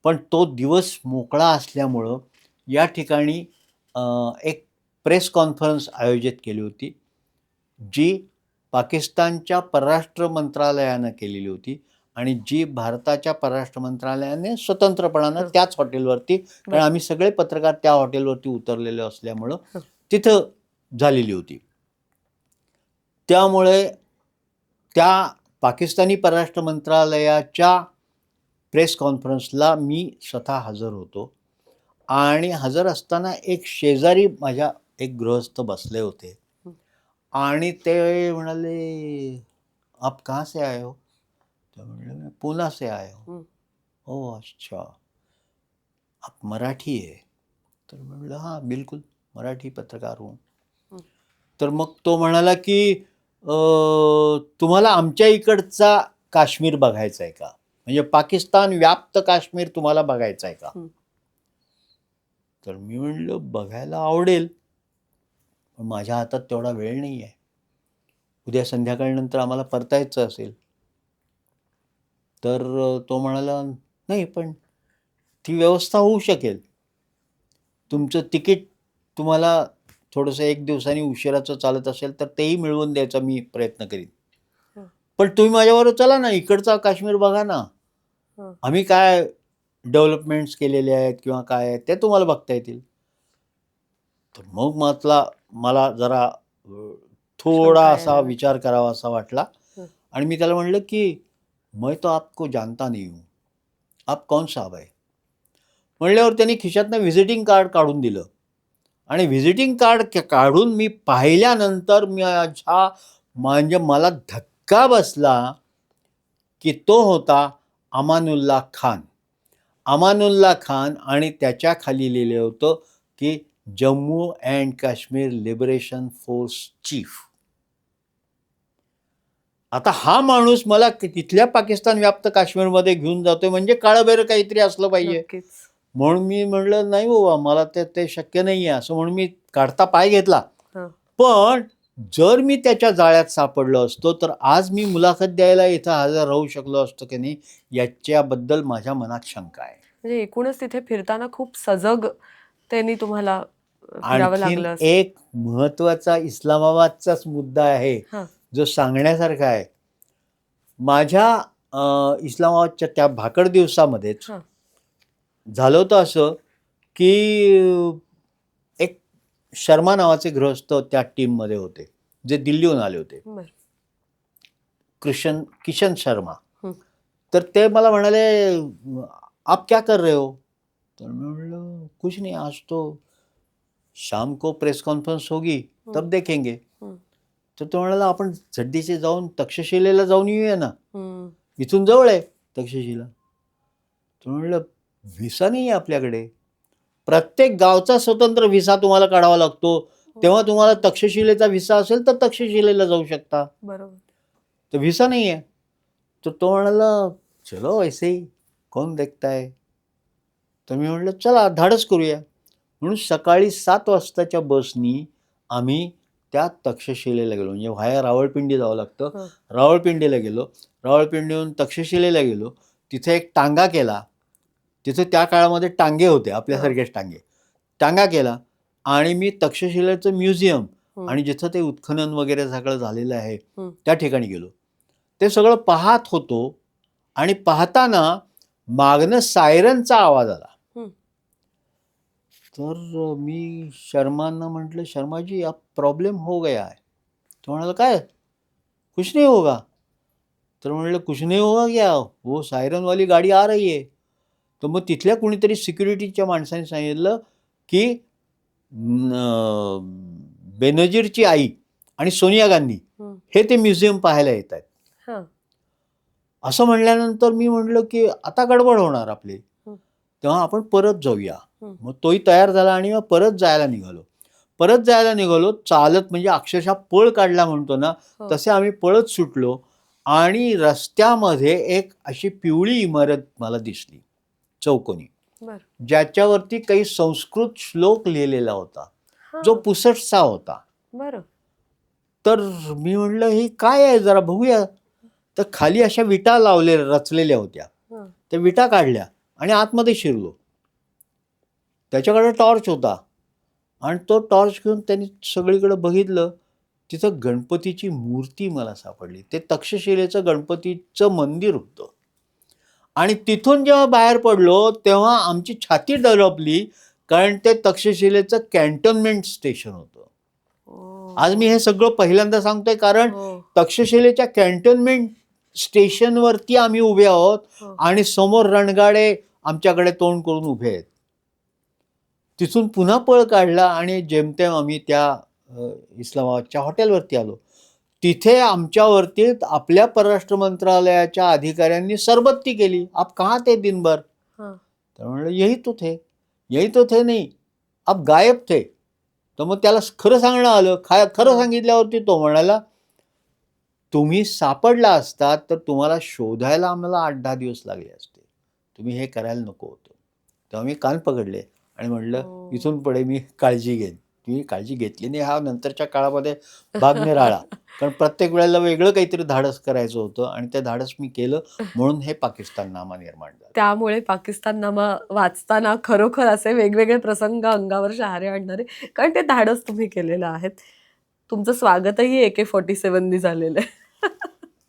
पण तो दिवस मोकळा असल्यामुळं या ठिकाणी एक प्रेस कॉन्फरन्स आयोजित केली होती, जी पाकिस्तानच्या परराष्ट्र मंत्रालयानं केलेली होती आणि जी भारताच्या परराष्ट्र मंत्रालयाने स्वतंत्रपणानं
हं.
त्याच हॉटेलवरती, कारण
बरं.
आम्ही सगळे पत्रकार त्या हॉटेलवरती उतरलेलो असल्यामुळं
हं.
तिथं झालेली होती. त्यामुळे त्या पाकिस्तानी परराष्ट्र मंत्रालयाच्या प्रेस कॉन्फरन्सला मी स्वतः हजर होतो आणि हजर असताना एक शेजारी माझ्या एक गृहस्थ बसले होते
हं.
आणि ते म्हणाले, "आप कहाँ से आए हो?" तो म्हणलं, "मैं पूना से आया हूँ."
हं.
"ओह अच्छा, आप मराठी है?" तर म्हणलं, "हां, बिलकुल मराठी पत्रकार हूँ."
हं.
तर मग तो म्हणाला, की तुम्हाला आमच्या इकडचा काश्मीर बघायचा आहे का? म्हणजे पाकिस्तान व्याप्त काश्मीर तुम्हाला बघायचा आहे का?"
हं.
तर मी म्हणलं, "बघायला आवडेल, पण माझ्या हातात तेवढा वेळ नाही आहे. उद्या संध्याकाळनंतर आम्हाला परतायचं असेल." तर तो म्हणाला, "नाही, पण ती व्यवस्था होऊ शकेल. तुमचं तिकीट तुम्हाला थोडंसं 1 दिवसाने उशिराचं चालत असेल, तर तेही मिळवून द्यायचा मी प्रयत्न करीन.
हं.
पण तुम्ही माझ्याबरोबर चला ना, इकडचा काश्मीर बघा ना.
हं.
आम्ही काय डेव्हलपमेंट्स केलेले आहेत किंवा काय आहेत, ते तुम्हाला बघता येतील." तर मग मला जरा थोडा
शंका
असा
यायला लागली.
विचार करावासा वाटला
हं.
आणि मी त्याला म्हटलं, की "मैं तो आपको जानता नहीं हूँ. आप कौन साहब है?" म्हणल्यावर त्यांनी खिशातनं व्हिजिटिंग कार्ड काढून दिलं आणि व्हिजिटिंग कार्ड काढून मी पाहिल्यानंतर म्हणजे मला धक्का बसला, की तो होता अमानुल्ला खान. अमानुल्ला खान आणि त्याच्या खाली लिहिलं होतं, की Jammu and Kashmir liberation force chief. आता हा माणूस मला तिथल्या पाकिस्तान व्याप्त काश्मीरमध्ये घेऊन जातोय म्हणजे काळबेरं काहीतरी असलं पाहिजे.
नक्कीच.
म्हणून मी म्हटलं, "नाही बाबा, मला ते शक्य नाही आहे." असं म्हणून मी काढता पाय घेतला.
हं.
पण जर मी त्याच्या जाळ्यात सापडलो असतो, तर आज मी मुलाखत द्यायला इथं हजर राहू शकलो असतो की नाही, याच्याबद्दल माझ्या मनात शंका आहे.
म्हणजे एकूणच तिथे फिरताना खूप सजगतेने तुम्हाला फिरावं
आणखीन
लागलं असं.
एक महत्त्वाचा इस्लामाबादचाच मुद्दा आहे,
हां,
जो सांगण्यासारखा आहे. माझ्या इस्लामाबादच्या त्या भाकड दिवसामध्येच
हां.
झालं होतं असं, की एक शर्मा नावाचे गृहस्थ त्या टीममध्ये होते, जे दिल्लीहून आले होते.
बरं.
किशन शर्मा.
हं.
तर ते मला म्हणाले, "आप क्या कर रहे हो?" तर मी म्हणलं कुछ नहीं, आज तो शाम को प्रेस कॉन्फरन्स होगी तब देखेंगे.
हम्म.
तर तो म्हणाला आपण झड्डीचे जाऊन तक्षशिलेला जाऊन येऊया ना,
हम्म.
इथून जवळ आहे तक्षशिला. तर म्हणलं व्हिसा नाही आहे आपल्याकडे, प्रत्येक गावचा स्वतंत्र व्हिसा तुम्हाला काढावा लागतो, तेव्हा तुम्हाला तक्षशिलेचा व्हिसा असेल तर तक्षशिलेला जाऊ शकता,
बरोबर.
तर व्हिसा नाही आहे. तर तो म्हणाला चलो ऐसे ही कौन देखता है. तर मी म्हटलं चला धाडस करूया. म्हणून सकाळी 7 वाजताच्या बसनी आम्ही त्या तक्षशिलेला गेलो. म्हणजे व्हाया रावळपिंडी जावं लागतं.
हं.
रावळपिंडीला गेलो. रावळपिंडीहून तक्षशिलेला गेलो. तिथे एक टांगा केला. तिथे त्या काळामध्ये टांगे होते, आपल्यासारखेच टांगे. टांगा केला आणि मी तक्षशिलेचं म्युझियम
हं.
आणि जिथं ते उत्खनन वगैरे सगळं झालेलं आहे
हं.
त्या ठिकाणी गेलो. ते सगळं पाहत होतो आणि पाहताना मागनं सायरनचा आवाज आला.
हं.
तर मी शर्मांना म्हटलं शर्माजी अब प्रॉब्लेम हो गया है. तो म्हणाला काय, कुछ नहीं होगा. तर म्हणलं कुछ नहीं होगा क्या, वो सायरन वाली गाडी आ रही है. तर मग तिथल्या कुणीतरी सिक्युरिटीच्या माणसाने सांगितलं की बेनजीरची आई आणि सोनिया गांधी
हं.
हे ते म्युझियम पाहायला येत आहेत.
हं.
असं म्हणल्यानंतर मी म्हटलं की आता गडबड होणार आपली,
हं.
तेव्हा आपण परत जाऊया.
हं.
मग तोही तयार झाला आणि मग परत जायला निघालो. चालत म्हणजे अक्षरशः पळ काढला म्हणतो ना,
हो.
तसे आम्ही पळत सुटलो आणि रस्त्यामध्ये एक अशी पिवळी इमारत मला दिसली चौकोनी,
बरं.
ज्याच्यावरती काही संस्कृत श्लोक लिहिलेला होता,
हं.
जो पुसटसा होता.
बरं.
तर मी म्हणलं हे काय आहे जरा बघूया. तर खाली अशा विटा रचलेल्या होत्या.
हं.
त्या विटा काढल्या आणि आतमध्ये शिरलो. त्याच्याकडे टॉर्च होता आणि तो टॉर्च घेऊन त्यांनी सगळीकडे बघितलं. तिथं गणपतीची मूर्ती मला सापडली. ते तक्षशिलेचं गणपतीचं मंदिर होतं. आणि तिथून जेव्हा बाहेर पडलो तेव्हा आमची छाती डरपली, कारण ते तक्षशिलेचं कॅन्टोन्मेंट स्टेशन होतं.
ओ.
आज मी हे सगळं पहिल्यांदा सांगतोय कारण
हो.
तक्षशिलेच्या कॅन्टोन्मेंट स्टेशनवरती आम्ही उभे आहोत
हो.
आणि समोर रणगाडे आमच्याकडे तोंड करून उभे आहेत. तिथून पुन्हा पळ काढला आणि जेमतेम आम्ही त्या इस्लामाबादच्या हॉटेलवरती आलो. तिथे आमच्यावरती आपल्या परराष्ट्र मंत्रालयाच्या अधिकाऱ्यांनी सरबत्ती केली. आप कहाँ थे दिन भर.
हं.
तर म्हणलं यही तो थे नाही, आप गायब थे. तर मग त्याला खरं सांगणं आलं. खरं सांगितल्यावरती तो म्हणाला तुम्ही सापडला असतात तर तुम्हाला शोधायला आम्हाला 8-10 दिवस लागले असते, तुम्ही हे करायला नको होतं. तेव्हा मी कान पकडले आणि म्हणलं
हो.
इथून पुढे मी काळजी घेईन. तुम्ही काळजी घेतली नाही हा नंतरच्या काळामध्ये भाग निराळा. कारण प्रत्येक वेळेला वेगळं काहीतरी धाडस करायचं होतं आणि ते धाडस मी केलं, म्हणून हे पाकिस्ताननामा निर्माण झालं.
त्यामुळे पाकिस्ताननामा वाचताना खरोखर असे वेगवेगळे प्रसंग अंगावर शहारे आणणारे, कारण ते धाडस तुम्ही केलेलं आहे. तुमचं स्वागतही AK-47 झालेलं आहे.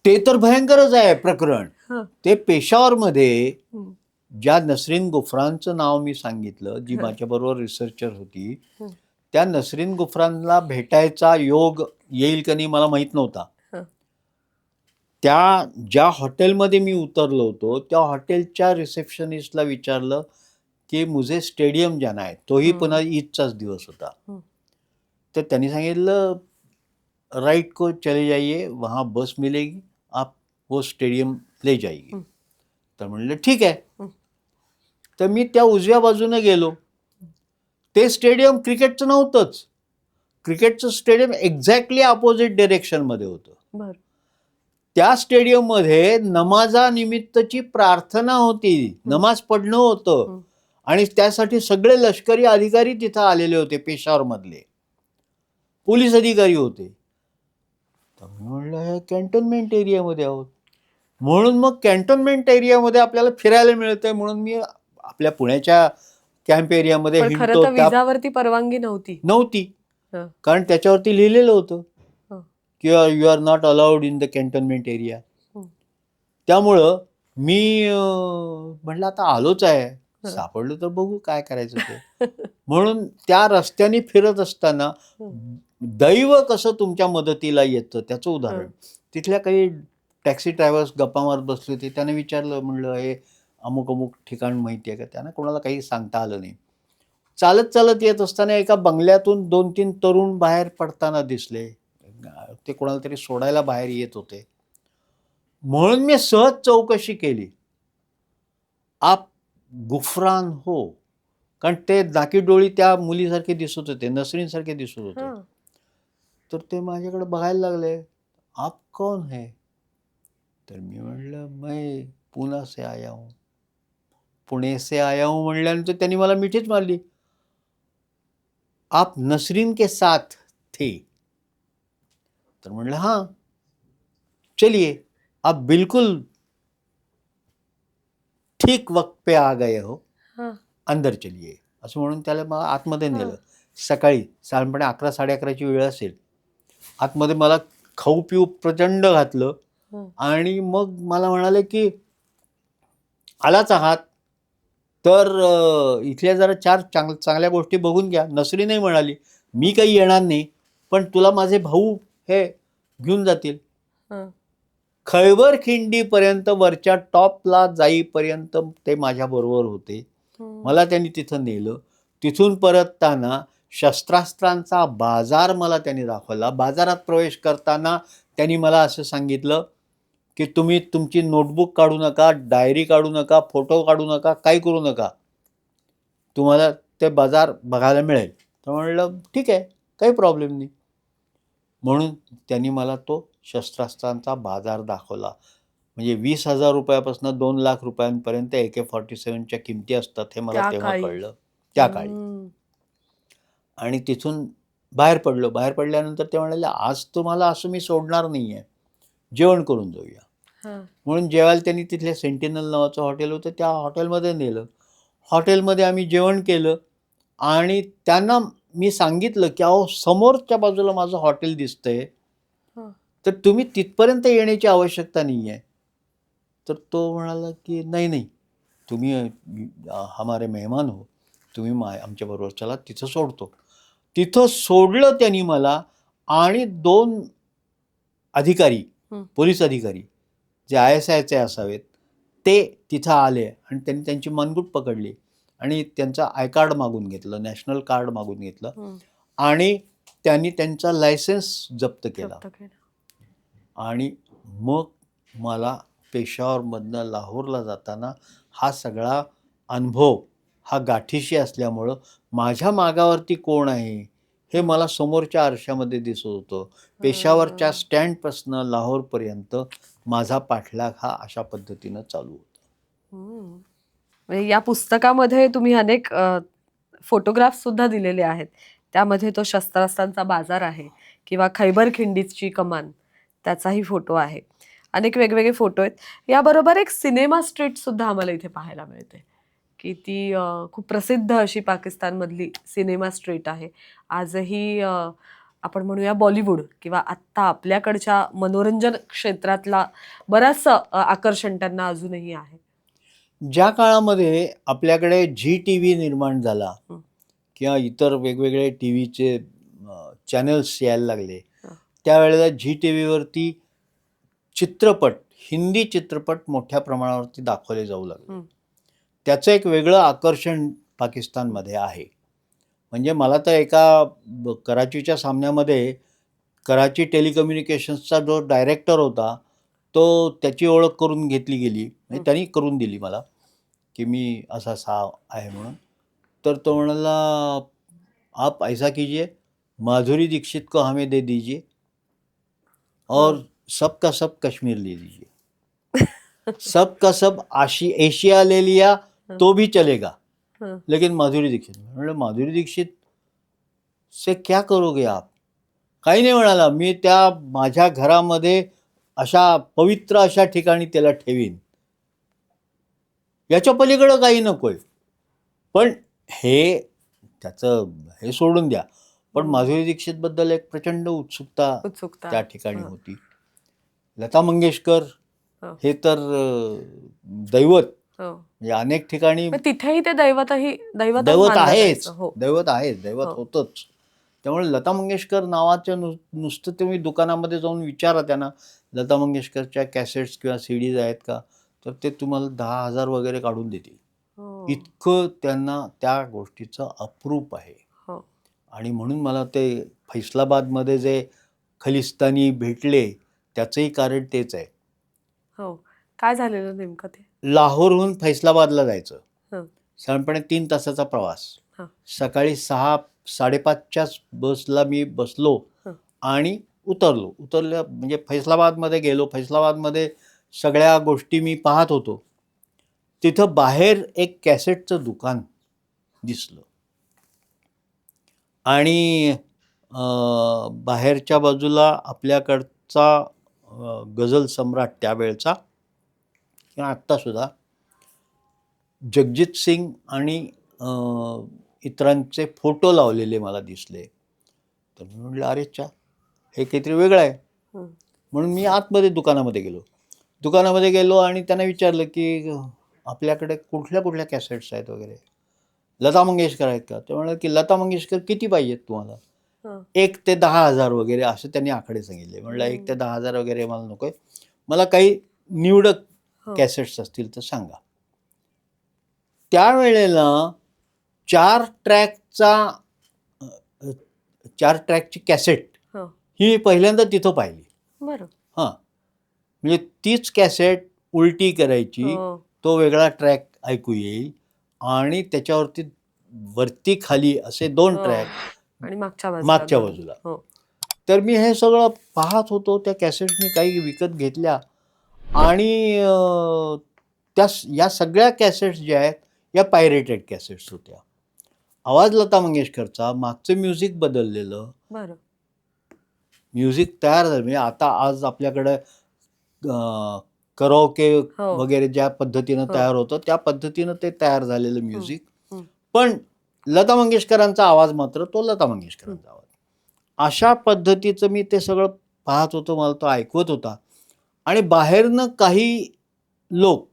ते तर भयंकरच आहे प्रकरण.
हं.
ते पेशावरमध्ये
हं.
ज्या नसरीन गुफरानचं नाव मी सांगितलं, जी
हं.
माझ्याबरोबर रिसर्चर होती,
हं.
त्या नसरीन गुफरानला भेटायचा योग येईल का नाही मला माहीत नव्हता.
हं.
त्या ज्या हॉटेलमध्ये मी उतरलो होतो त्या हॉटेलच्या रिसेप्शनिस्टला विचारलं की मुझे स्टेडियम जाना है. तोही पुन्हा ईदचाच दिवस होता.
हं.
तर त्यांनी सांगितलं राइट को चले जाइए, वहाँ बस मिलेगी, आप वो स्टेडियम ले जाइए.
हं.
तर म्हणलं ठीक आहे.
हं.
तर मी त्या उजव्या बाजूने गेलो. ते स्टेडियम क्रिकेटचं नव्हतंच. क्रिकेटचं स्टेडियम एक्झॅक्टली अपोजिट डिरेक्शनमध्ये होतं.
बरं.
त्या स्टेडियममध्ये नमाजानिमित्तची प्रार्थना होती, नमाज पडणं होतं
हं.
आणि त्यासाठी सगळे लष्करी अधिकारी तिथं आलेले होते. पेशावरमधले पोलीस अधिकारी होते. तर म्हणलं हे कॅन्टोन्मेंट एरियामध्ये आहोत, म्हणून मग कॅन्टोन्मेंट एरियामध्ये आपल्याला फिरायला मिळतंय म्हणून मी आपल्या पुण्याच्या कॅम्प एरियामध्ये
पण खरं
हिंडतो.
तर विजावरती परवानगी नव्हती.
नव्हती, कारण त्याच्यावरती लिहिलेलं होतं
हं.
की you are not allowed in the cantonment area.
हं.
त्यामुळं मी म्हटलं आता आलोच आहे,
हं.
सापडलं तर बघू काय करायचं ते. म्हणून त्या रस्त्याने फिरत असताना दैव कसं तुमच्या मदतीला येतं त्याचं उदाहरण. तिथल्या काही टॅक्सी ड्रायव्हर्स गप्पा मारत बसले होते. त्याने विचारलं, म्हणलं हे अमुक अमुक ठिकाण माहिती आहे का, त्यांना कोणाला काही सांगता आलं नाही. चालत चालत येत असताना एका बंगल्यातून 2-3 तरुण बाहेर पडताना दिसले. ते कोणाला तरी सोडायला बाहेर येत होते. म्हणून मी सहज चौकशी केली. आप गुफरान हो? कारण ते नाकी डोळी त्या मुलीसारखे दिसत होते, नसरीनसारखे दिसत होते.
हं.
तर ते माझ्याकडे बघायला लागले. आप कौन है? तर मी म्हणलं, मैं पुणे से आया हूँ. पुणे से आया हूँ म्हणल्यानंतर त्यांनी मला मिठीच मारली. आप नसरीन के साथ थे? तर म्हणलं हां. चलिए आप बिल्कुल ठीक वक्त पे आ गए हो,
हं.
अंदर चलिए, असं म्हणून त्याला मला आतमध्ये
हं.
नेलं. सकाळी साधारणपणे 11-11:30ची वेळ असेल. आतमध्ये मला खाऊ पिऊ प्रचंड घातलं
हं.
आणि मग मला म्हणाले की आलाच आहात तर इथल्या जरा 4 चांगल्या गोष्टी बघून घ्या. नसरी नाही म्हणाली, मी काही येणार नाही, पण तुला माझे भाऊ हे घेऊन जातील.
हं.
खैबर खिंडीपर्यंत वरच्या टॉपला जाईपर्यंत ते माझ्याबरोबर होते.
हं.
मला त्यांनी तिथं नेलं. तिथून परतताना शस्त्रास्त्रांचा बाजार मला त्यांनी दाखवला. बाजारात प्रवेश करताना त्यांनी मला असं सांगितलं की तुम्ही तुमची नोटबुक काढू नका, डायरी काढू नका, फोटो काढू नका, काही करू नका. तुम्हाला ते बाजार बघायला मिळेल. तर म्हणलं ठीक आहे, काही प्रॉब्लेम नाही. म्हणून त्यांनी मला तो शस्त्रास्त्रांचा बाजार दाखवला. म्हणजे 20,000 रुपयापासून 2,00,000 रुपयांपर्यंत AK-47च्या किमती असतात हे मला
त्या
तेव्हा
काळी.
कळलं, त्या काळी.
हं.
आणि तिथून बाहेर पडलो. बाहेर पडल्यानंतर ते म्हणाले, आज तुम्हाला असं मी सोडणार नाही आहे, जेवण करून जाऊया.
हं.
म्हणून जेवायला त्यांनी तिथल्या सेंटिनल नावाचं हॉटेल होतं, त्या हॉटेलमध्ये नेलं. हॉटेलमध्ये आम्ही जेवण केलं आणि त्यांना मी सांगितलं की अहो समोरच्या बाजूला माझं हॉटेल दिसतंय,
हं.
तर तुम्ही तिथपर्यंत येण्याची आवश्यकता नाही आहे. तर तो म्हणाला की नाही नाही, तुम्ही हमारे मेहमान हो, तुम्ही आमच्याबरोबर चला, तिथं सोडतो. तिथं सोडलं त्यांनी मला आणि 2 अधिकारी,
हं.
पोलीस अधिकारी जे ISIचे असावेत, ते तिथं आले आणि त्यांनी त्यांची मनगूट पकडली आणि त्यांचा आय कार्ड मागून घेतलं, नॅशनल कार्ड मागून घेतलं
हं.
आणि त्यांनी त्यांचा लायसन्स जप्त केला.
जप्त केलं.
आणि मग मला पेशावरमधनं लाहोरला जाताना हा सगळा अनुभव हा गाठीशी असल्यामुळं माझ्या मागावरती कोण आहे हे मला समोरच्या आरशामध्ये दिसत होतं. पेशावरच्या स्टँडपासून लाहोरपर्यंत माझा पाठलाग हा अशा पद्धतीनं चालू होता.
हं. म्हणजे या पुस्तकामध्ये तुम्ही अनेक फोटोग्राफ्स सुद्धा दिलेले आहेत. त्यामध्ये तो शस्त्रास्त्रांचा बाजार आहे किंवा खैबर खिंडीची कमान, त्याचाही फोटो आहे. अनेक वेगवेगळे फोटो आहेत. याबरोबर एक सिनेमा स्ट्रीट सुद्धा आम्हाला इथे पाहायला मिळते, की ती खूप प्रसिद्ध अशी पाकिस्तानमधली सिनेमा स्ट्रीट आहे. आजही आपण म्हणूया बॉलिवूड किंवा आत्ता आपल्याकडच्या मनोरंजन क्षेत्रातला बरंचसं आकर्षण त्यांना अजूनही आहे.
ज्या काळामध्ये आपल्याकडे झी TV निर्माण झाला
हं.
किंवा इतर वेगवेगळे टीव्हीचे चॅनल्स यायला लागले,
हं.
त्यावेळेला झी TVवरती चित्रपट, हिंदी चित्रपट मोठ्या प्रमाणावरती दाखवले जाऊ लागले.
हं.
त्याचं एक वेगळं आकर्षण पाकिस्तानमध्ये आहे. म्हणजे मला तर एका कराचीच्या सामन्यामध्ये कराची टेलिकम्युनिकेशन्सचा जो डायरेक्टर होता, तो त्याची ओळख करून घेतली गेली. म्हणजे त्यांनी करून दिली मला, की मी असा-असा आहे म्हणून. तर तो म्हणाला, "आप ऐसा कीजिए, माधुरी दीक्षित को हमें दे दीजिए और सब का सब कश्मीर ले लीजिए. सब का सब एशिया ले लिया तो भी चलेगा,
हं.
लेकिन माधुरी दीक्षित." म्हणलं, "माधुरी दीक्षित से क्या करोगे आप?" काही नाही म्हणाला, "मी त्या माझ्या घरामध्ये अशा पवित्र अशा ठिकाणी त्याला ठेवीन. याच्या पलीकडं काही नकोय." पण हे त्याचं हे सोडून द्या. पण माधुरी दीक्षितबद्दल एक प्रचंड उत्सुकता
उत्सुकता.
त्या ठिकाणी
हं.
होती. लता मंगेशकर
हो.
हे तर दैवत.
हो.
म्हणजे अनेक ठिकाणी
पण तिथेही ते दैवतच
दैवत
मानलं
आहेच,
जायचं. हो.
दैवत आहेच, दैवत
हो.
होतंच. त्यामुळे लता मंगेशकर नावाचं नुसतं तुम्ही दुकानामध्ये जाऊन विचारा त्यांना, लता मंगेशकरच्या कॅसेट्स किंवा CDज आहेत का? तर ते तुम्हाला 10,000 वगैरे काढून देतील.
हो.
इतकं त्यांना त्या गोष्टीचं अप्रूप आहे.
हो.
आणि म्हणून मला ते फैसलाबादमध्ये जे खलिस्तानी भेटले त्याचंही कारण तेच आहे.
हो. काय झालेलं नेमकं ते?
लाहोरहून फैसलाबादला जायचं.
हं.
साधारणपणे 3 तासाचा प्रवास.
हां.
सकाळी 6:30च्याच बसला मी बसलो
हं.
आणि उतरलं म्हणजे फैसलाबादमध्ये गेलो. फैसलाबादमध्ये सगळ्या गोष्टी मी पाहत होतो. तिथं बाहेर एक कॅसेटचं दुकान दिसलं आणि बाहेरच्या बाजूला आपल्याकडचा गझल सम्राट त्यावेळचा किंवा आत्तासुद्धा जगजित सिंग आणि इतरांचे फोटो लावलेले मला दिसले. तर मी म्हटलं अरे चा हे काहीतरी वेगळं आहे.
हं.
म्हणून मी आतमध्ये दुकानामध्ये गेलो आणि त्यांना विचारलं की आपल्याकडे कुठल्या कुठल्या कॅसेट्स आहेत वगैरे. लता मंगेशकर आहेत का? ते म्हणाले की लता मंगेशकर किती पाहिजेत तुम्हाला?
हं.
1 ते 10,000 वगैरे असं त्यांनी आकडे सांगितले. म्हटलं 1 ते 10,000 वगैरे मला नको आहे. मला काही निवडक
हो.
कॅसेट्स असतील तर सांगा. त्यावेळेला 4 ट्रॅकची कॅसेट
हो.
ही पहिल्यांदा तिथं पाहिली.
बरं.
हां. म्हणजे तीच कॅसेट उलटी करायची,
हो.
तो वेगळा ट्रॅक ऐकू येईल आणि त्याच्यावरती वरती खाली असे 2
हो.
ट्रॅक
आणि मागच्या
मागच्या
दोन्ही.
बाजूला.
हो.
तर मी हे सगळं पाहत होतो. त्या कॅसेट्स मी काही विकत घेतल्या आणि या सगळ्या कॅसेट्स ज्या आहेत या पायरेटेड कॅसेट्स होत्या. आवाज लता मंगेशकरचा, मागचं म्युझिक बदललेलं.
बरं.
म्युझिक तयार झालं म्हणजे आता आज आपल्याकडं कराओके
हो.
वगैरे ज्या पद्धतीनं
हो.
तयार होतं त्या पद्धतीनं ते तयार झालेलं म्युझिक.
हं.
पण लता मंगेशकरांचा आवाज मात्र तो लता मंगेशकरांचा आवाज. अशा पद्धतीचं मी ते सगळं पाहत होतो. मला तो ऐकवत होता आणि बाहेरनं काही लोक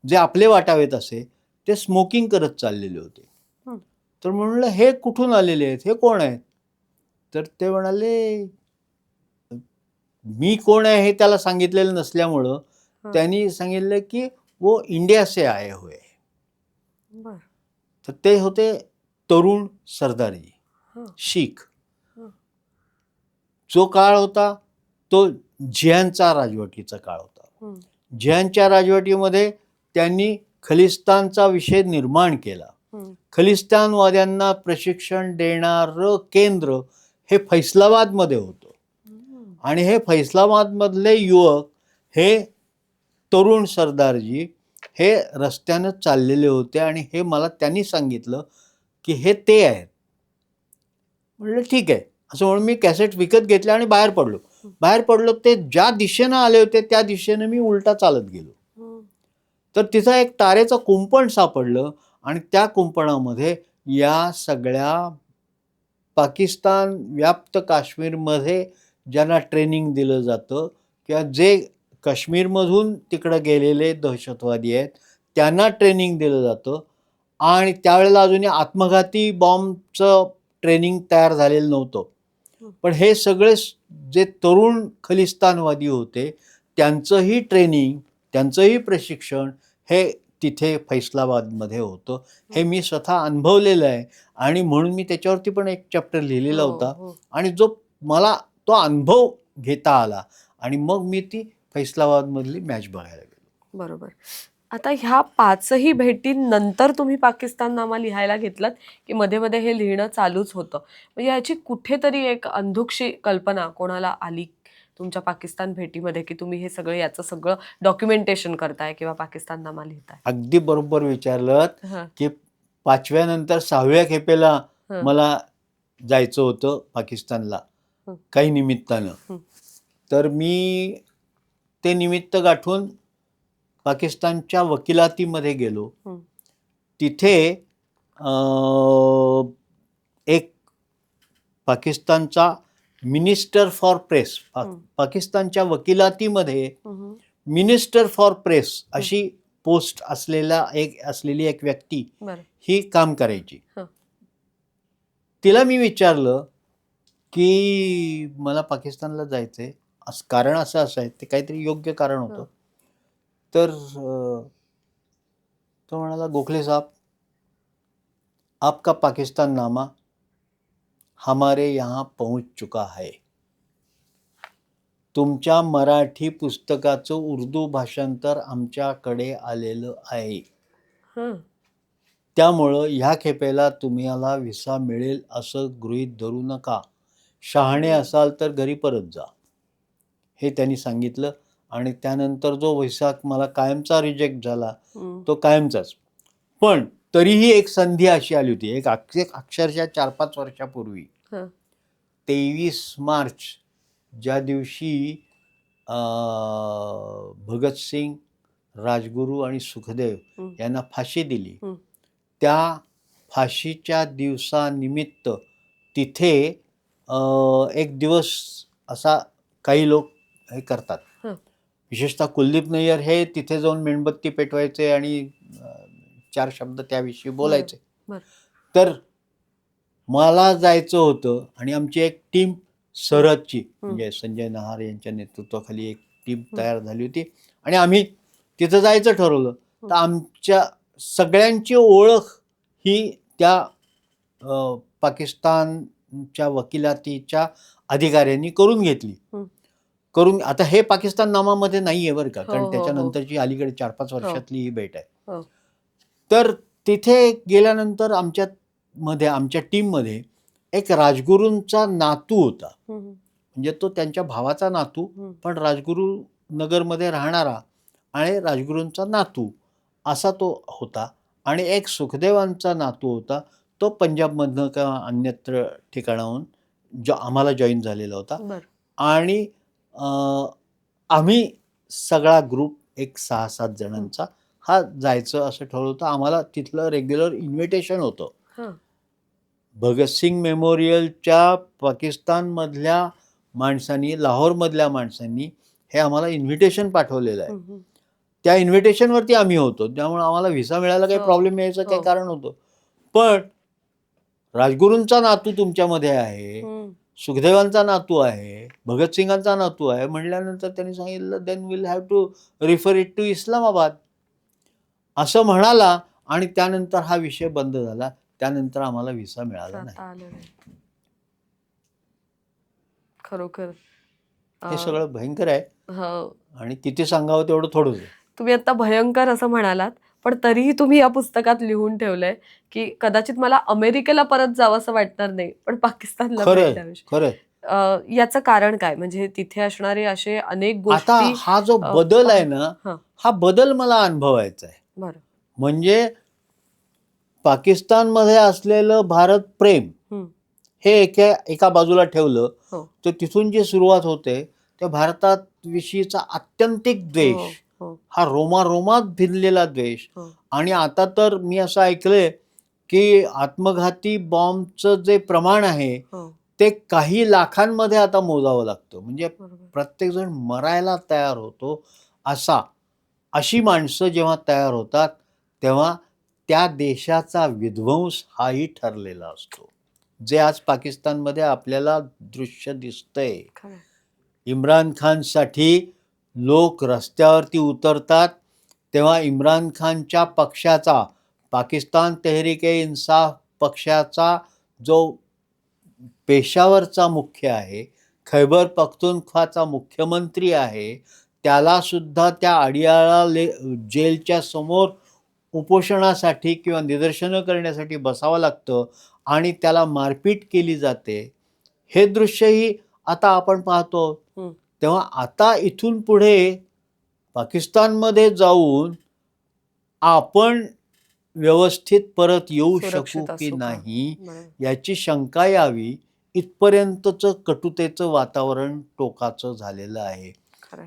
जे आपले वाटावेत असे ते स्मोकिंग करत चाललेले होते.
हं.
तर म्हणलं हे कुठून आलेले आहेत? हे कोण आहेत? तर ते म्हणाले मी कोण आहे हे त्याला सांगितलेलं नसल्यामुळं
हं.
त्यांनी सांगितलं की वो इंडिया से आए हुए हैं.
बरं.
तर ते होते तरुण सरदारजी,
हं.
शीख.
हं.
जो काळ होता तो झियानचा राजवटीचा काळ होता.
हं.
झियानच्या राजवटीमध्ये त्यांनी खलिस्तानचा विषय निर्माण केला.
हं.
खलिस्तानवाद्यांना प्रशिक्षण देणारं केंद्र हे फैसलाबादमध्ये होतं
हं.
आणि हे फैसलाबादमधले युवक हे तरुण सरदारजी हे रस्त्यानं चाललेले होते आणि हे मला त्यांनी सांगितलं की हे ते आहेत. म्हटलं ठीक आहे असं म्हणून मी कॅसेट विकत घेतल्या आणि बाहेर पडलो ते ज्या दिशेनं आले होते त्या दिशेनं मी उलटा चालत गेलो.
हं.
तर तिथं एक तारेचं कुंपण सापडलं आणि त्या कुंपणामध्ये या सगळ्या पाकिस्तान व्याप्त काश्मीरमध्ये ज्यांना ट्रेनिंग दिलं जातं किंवा जे काश्मीरमधून तिकडं गेलेले दहशतवादी आहेत त्यांना ट्रेनिंग दिलं जातं आणि त्यावेळेला अजूनही आत्मघाती बॉम्बचं ट्रेनिंग तयार झालेलं नव्हतं. पण हे सगळे जे तरुण खलिस्तानवादी होते त्यांचंही ट्रेनिंग त्यांचंही प्रशिक्षण हे तिथे फैसलाबादमध्ये होतं. हे मी स्वतः अनुभवलेलं आहे आणि म्हणून मी त्याच्यावरती पण एक चॅप्टर लिहिलेला
हो.
होता
हो.
आणि जो मला तो अनुभव घेता आला आणि मग मी ती फैसलाबादमधली मॅच बघायला गेलो.
बरोबर. आता ह्या 5ही भेटींनंतर तुम्ही पाकिस्ताननामा लिहायला घेतलात, की मध्ये-मध्ये हे लिहिणं चालूच होतं? म्हणजे याची कुठेतरी एक अंधुकशी कल्पना कोणाला आली तुमच्या पाकिस्तान भेटीमध्ये, की तुम्ही हे सगळं याचं सगळं डॉक्युमेंटेशन करताय किंवा पाकिस्ताननामा लिहिताय?
अगदी बरोबर विचारलंत
हां.
की 5व्या नंतर 6व्या खेपेला
हं.
मला जायचं होतं पाकिस्तानला
हं.
काही निमित्तानं.
हं.
तर मी ते निमित्त गाठून पाकिस्तानच्या वकिलातीमध्ये गेलो.
हं.
तिथे एक पाकिस्तानचा मिनिस्टर फॉर प्रेस पाकिस्तानच्या वकिलातीमध्ये
हं.
मिनिस्टर फॉर प्रेस अशी पोस्ट असलेली एक व्यक्ती
बरं.
ही काम करायची.
हं.
तिला मी विचारलं की मला पाकिस्तानला जायचंय कारण असं आहे ते काहीतरी योग्य कारण होतं. तर तो म्हणाला, गोखले साहब, आपका पाकिस्तान नामा हमारे यहाँ पहुंच चुका है. तुमच्या मराठी पुस्तकाचं उर्दू भाषांतर आमच्याकडे आलेलं आहे.
हं.
त्यामुळं ह्या खेपेला तुम्हाला व्हिसा मिळेल असं गृहीत धरू नका. शहाणे असाल तर घरी परत जा, हे त्यांनी सांगितलं. आणि त्यानंतर जो व्हिसा मला कायमचा रिजेक्ट झाला
हं.
तो कायमचाच. पण तरीही एक संधी अशी आली होती, एक अक्षरशः 4-5 वर्षापूर्वी,
हं.
23 मार्च, ज्या दिवशी भगतसिंग, राजगुरू आणि सुखदेव
हं.
यांना फाशी दिली,
हं.
त्या फाशीच्या दिवसानिमित्त तिथे एक दिवस असा काही लोक हे करतात.
हं.
विशेषतः कुलदीप नय्यर हे तिथे जाऊन मेणबत्ती पेटवायचे आणि 4 शब्द त्याविषयी बोलायचे.
बरं.
तर मला जायचं होतं आणि आमची एक टीम सरहदची, म्हणजे संजय नहार यांच्या नेतृत्वाखाली एक टीम तयार झाली होती आणि आम्ही तिथं जायचं ठरवलं. तर आमच्या सगळ्यांची ओळख ही त्या पाकिस्तानच्या वकिलातीच्या अधिकाऱ्यांनी करून घेतली. आता हे पाकिस्तान नामामध्ये नाहीये बरं का, कारण त्याच्यानंतरची अलीकडे 4-5 वर्षातली ही भेट आहे. तर तिथे गेल्यानंतर आमच्या टीममध्ये एक राजगुरूंचा नातू होता. म्हणजे तो त्यांच्या भावाचा नातू, पण राजगुरू नगरमध्ये राहणारा आणि राजगुरूंचा नातू असा तो होता. आणि एक सुखदेवांचा नातू होता, तो पंजाबमधनं किंवा अन्यत्र ठिकाणाहून आम्हाला जॉईन झालेला होता. आणि आम्ही सगळा ग्रुप एक 6-7 जणांचा हा जायचं असं ठरवलं होतं. आम्हाला तिथलं रेग्युलर इन्व्हिटेशन होतं. भगतसिंग मेमोरियलच्या पाकिस्तानमधल्या माणसांनी, लाहोरमधल्या माणसांनी हे आम्हाला इन्व्हिटेशन पाठवलेलं आहे. त्या इन्व्हिटेशनवरती आम्ही होतो, त्यामुळे आम्हाला व्हिसा मिळायला काही प्रॉब्लेम यायचं काही कारण होतं. पण राजगुरूंचा नातू तुमच्यामध्ये आहे, सुखदेवांचा नातू आहे, भगतसिंगांचा नातू आहे म्हटल्यानंतर त्यांनी सांगितलं, then will have to refer it to Islamabad असं म्हणाला. आणि त्यानंतर हा विषय बंद झाला. त्यानंतर आम्हाला व्हिसा मिळाला नाही.
खरोखर
हे सगळं भयंकर आहे आणि किती सांगावं तेवढं थोडंच आहे.
तुम्ही आता भयंकर असं म्हणालात, पण तरीही तुम्ही या पुस्तकात लिहून ठेवलंय की कदाचित मला अमेरिकेला परत जावं असं वाटणार नाही, पण पाकिस्तानला
खरंय.
याचं कारण काय? म्हणजे तिथे असणारे असे अनेक गोष्टी.
आता हा जो बदल आहे ना, हा बदल मला अनुभवायचा आहे.
बरं.
म्हणजे पाकिस्तानमध्ये असलेलं भारत प्रेम हे एका बाजूला ठेवलं तर तिथून जी सुरुवात होते त्या भारतात विषयीचा आत्यंतिक द्वेष, हा रोमारोमात भिनलेला द्वेष. आणि आता तर मी असं ऐकलंय की आत्मघाती बॉम्बचं जे प्रमाण आहे ते काही लाखांमध्ये आता मोजावं लागतं. म्हणजे प्रत्येक जण मरायला तयार होतो. अशी माणसं जेव्हा तयार होतात तेव्हा त्या देशाचा विध्वंस हाही ठरलेला असतो, जे आज पाकिस्तानमध्ये आपल्याला दृश्य दिसतंय. इम्रान खानसाठी लोक रस्त्यावरती उतरतात तेव्हा इम्रान खानच्या पक्षाचा, पाकिस्तान तेहरीक-ए-इन्साफ पक्षाचा जो पेशावरचा मुख्य आहे, खैबर पख्तूनख्वाचा मुख्यमंत्री आहे, त्याला सुद्धा त्या अडियाळा जेलच्या समोर उपोषणासाठी किंवा निदर्शनं करण्यासाठी बसावं लागतं आणि त्याला मारपीट केली जाते. हे दृश्यही आता आपण पाहतो. तेव्हा आता इथून पुढे पाकिस्तानमध्ये जाऊन आपण व्यवस्थित परत येऊ शकू की नाही याची शंका यावी इथपर्यंतचं कटुतेचं वातावरण टोकाचं झालेलं आहे.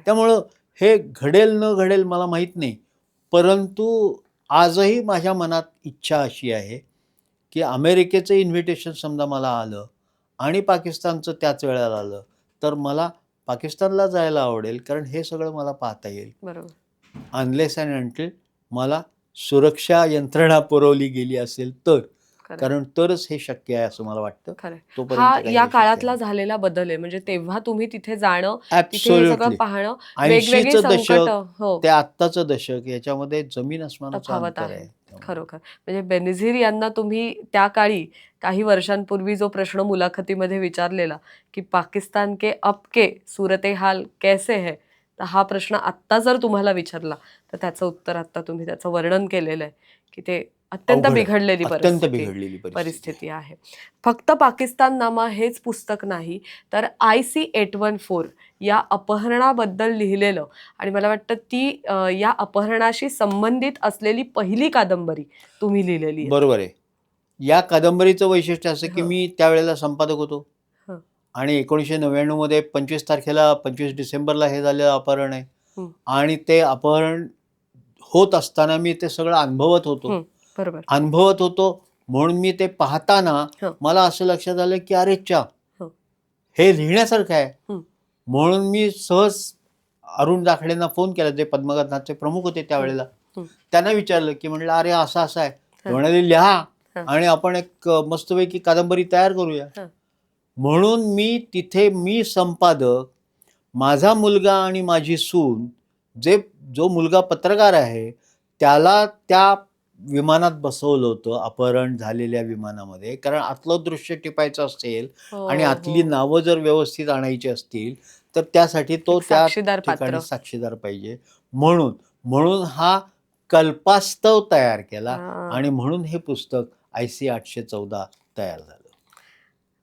त्यामुळं हे घडेल न घडेल मला माहीत नाही, परंतु आजही माझ्या मनात इच्छा अशी आहे की अमेरिकेचं इन्व्हिटेशन समजा मला आलं आणि पाकिस्तानचं त्याच वेळेला आलं तर मला पाकिस्तानला जायला आवडेल, कारण हे सगळं मला पाहता येईल. बरोबर. अनलेस अँड अंटिल मला सुरक्षा यंत्रणा पुरवली गेली असेल तर.
खरं.
कारण तरच हे शक्य आहे असं मला वाटतं.
खरं.
तोपर्यंत
हा
काही
या
हे शक्य
काळातला
नाही.
झालेला बदल आहे. म्हणजे तेव्हा तुम्ही तिथे जाणं, तिथे हे सगळं
ॲब्सोल्युटली.
पाहणं, वेगवेगळी
80चं
संकट
दशक
हो,
ते आत्ताचं दशक याच्यामध्ये जमीन अस्मानाचं
तफावत
अंतर
आहे.
आहे. त्यामुळे
खरोखर. म्हणजे बेनझीर यांना तुम्ही त्या काळी काही वर्षांपूर्वी जो प्रश्न मुलाखतीमध्ये विचारलेला, की पाकिस्तान के अब के सूरत-ए-हाल कैसे है? तर हा प्रश्न आत्ता जर तुम्हाला विचारला, तर त्याचं उत्तर आत्ता तुम्ही त्याचं वर्णन केलेलं आहे, की ते अत्यंत
अवघड आहे.
बिघडलेली
अत्यंत बिघडलेली परिस्थिती आहे.
परिस्थिती आहे. फक्त पाकिस्ताननामा हेच पुस्तक नाही, तर IC-814 या अपहरणाबद्दल लिहिलेलं आणि मला वाटतं ती या अपहरणाशी संबंधित असलेली पहिली कादंबरी तुम्ही लिहिलेली आहे.
बरोबर आहे. या कादंबरीचं वैशिष्ट्य असं की
हं,
मी त्यावेळेला संपादक होतो
हं,
आणि 1999 मध्ये 25 तारखेला 25 डिसेंबरला हे झालेलं अपहरण आहे
हं,
आणि ते अपहरण होत असताना मी ते सगळं अनुभवत होतो.
हं. बरोबर.
अनुभवत होतो म्हणून मी ते पाहताना
हं,
मला असं लक्षात आलं की अरे च्या
हं,
हे लिहिण्यासारखं आहे.
हं,
म्हणून मी सहज अरुण जाखडेंना फोन केला, जे पद्मगतनाथचे प्रमुख होते
हं,
त्यावेळेला.
हं,
त्यांना विचारलं की म्हटलं अरे असं असं आहे. ते
हं,
म्हणाले लिहा
हं,
आणि आपण एक मस्तपैकी कादंबरी तयार करूया.
हं.
म्हणून मी तिथे मी संपादक, माझा मुलगा आणि माझी सून, जो मुलगा पत्रकार आहे त्याला त्या विमानात बसवलं होतं, अपहरण झालेल्या विमानामध्ये. कारण आतलं दृश्य टिपायचं असेल
हो,
आणि आतली
हो.
नावं जर व्यवस्थित आणायची असतील तर त्यासाठी तो
एक
त्या
साक्षीदार पात्र.
ठिकाणी साक्षीदार पाहिजे. म्हणून म्हणून हा कल्पास्तव तयार केला आणि
हां.
म्हणून हे पुस्तक IC-814 तयार झालं.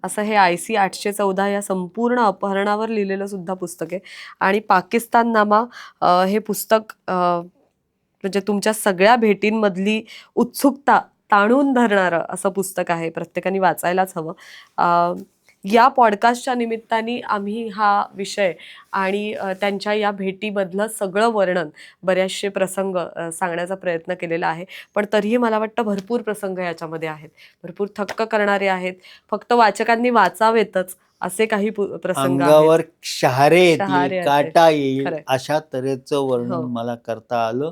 असं हे IC-814 या संपूर्ण अपहरणावर लिहिलेलं सुद्धा पुस्तक आहे आणि पाकिस्ताननामा हे पुस्तक म्हणजे तुमच्या सगळ्या भेटींमधली उत्सुकता ताणून धरणारं असं पुस्तक आहे. प्रत्येकाने वाचायलाच हवं. अ, या पॉडकास्टच्या निमित्ताने आम्ही हा विषय आणि त्यांच्या या भेटीमधलं सगळं वर्णन, बरेचसे प्रसंग सांगण्याचा प्रयत्न केलेला आहे. पण तरीही मला वाटतं भरपूर प्रसंग याच्यामध्ये आहेत. भरपूर थक्क करणारे आहेत. फक्त वाचकांनी वाचावेतच असे काही प्रसंग आहेत.
अंगावर शहारे येतील,
शहारे असे.
काटा येईल
खरंय.
अशा तऱ्हेचं वर्णन
हो.
मला करता आलं.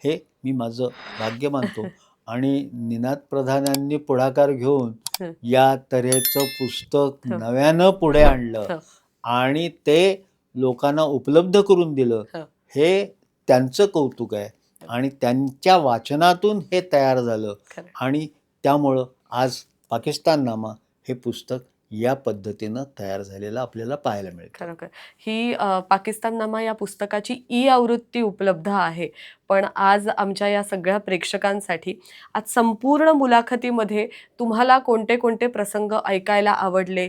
हे मी माझं भाग्य मानतो आणि निनाद प्रधानांनी पुढाकार घेऊन
हं,
या तऱ्हेचं पुस्तक
हं,
नव्यानं पुढे आणलं
हं,
आणि ते लोकांना उपलब्ध करून दिलं.
हं.
हे त्यांचं कौतुक आहे आणि त्यांच्या वाचनातून हे तयार झालं
खरंय.
आणि त्यामुळं आज पाकिस्ताननामा हे पुस्तक या पद्धतीनं तयार झालेलं आपल्याला पाहायला मिळतं.
खरोखर. ही पाकिस्ताननामा या पुस्तकाची ई-आवृत्ती उपलब्ध आहे. पण आज आमच्या या सगळ्या प्रेक्षकांसाठी आज संपूर्ण मुलाखतीमध्ये तुम्हाला कोणते कोणते प्रसंग ऐकायला आवडले,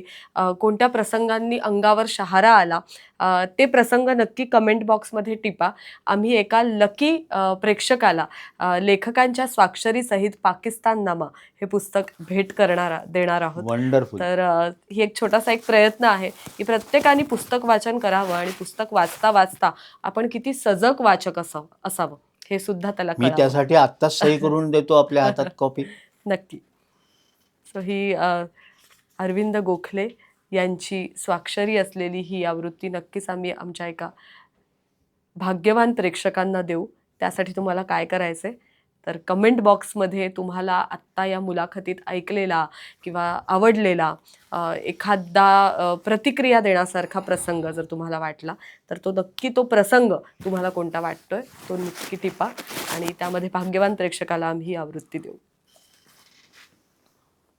कोणत्या प्रसंगांनी अंगावर शहारा आला, ते प्रसंग नक्की कमेंट बॉक्समध्ये टिपा. आम्ही एका लकी प्रेक्षकाला लेखकांच्या स्वाक्षरीसहित पाकिस्ताननामा हे पुस्तक भेट देणार आहोत.
वंडरफुल.
तर ही एक छोटासा एक प्रयत्न आहे की प्रत्येकाने पुस्तक वाचन करावं आणि पुस्तक वाचता वाचता आपण किती सजग वाचक असावं हे सुद्धा त्याला
मी
कळावं.
त्यासाठी आत्ताच सही करून देतो आपल्या हातात कॉपी.
नक्की. सो ही अरविंद गोखले यांची स्वाक्षरी असलेली ही आवृत्ती नक्कीच आम्ही आमच्या एका भाग्यवान प्रेक्षकांना देऊ. त्यासाठी तुम्हाला काय करायचंय, तर कमेंट बॉक्समध्ये तुम्हाला आत्ता या मुलाखतीत ऐकलेला किंवा आवडलेला एखादा प्रतिक्रिया देण्यासारखा प्रसंग जर तुम्हाला वाटला, तर तो प्रसंग तुम्हाला कोणता वाटतोय तो नक्की टिपा आणि त्यामध्ये भाग्यवान प्रेक्षकाला आम्ही ही आवृत्ती देऊ.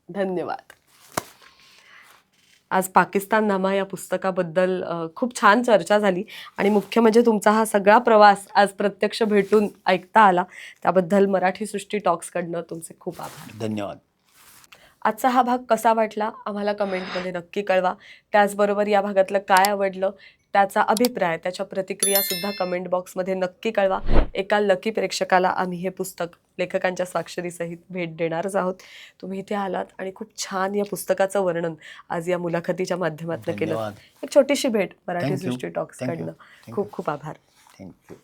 धन्यवाद. आज पाकिस्ताननामा या पुस्तकाबद्दल खूप छान चर्चा झाली आणि मुख्य म्हणजे तुमचा हा सगळा प्रवास आज प्रत्यक्ष भेटून ऐकता आला. त्याबद्दल मराठी सृष्टी टॉक्सकडनं तुमचे खूप आभार.
धन्यवाद.
आजचा हा भाग कसा वाटला आम्हाला कमेंटमध्ये नक्की कळवा. त्याचबरोबर या भागातलं काय आवडलं, त्याचा अभिप्राय, त्याच्या प्रतिक्रियासुद्धा कमेंट बॉक्समध्ये नक्की कळवा. एका लकी प्रेक्षकाला आम्ही हे पुस्तक लेखकांच्या स्वाक्षरीसहित भेट देणारच आहोत. तुम्ही इथे आलात आणि खूप छान या पुस्तकाचं वर्णन आज या मुलाखतीच्या माध्यमातून केलं.
धन्यवाद.
एक छोटीशी भेट Marathi
Thank you.
Srushti टॉक्सकडनं.
Thank you.
खूप खूप आभार.
थँक्यू.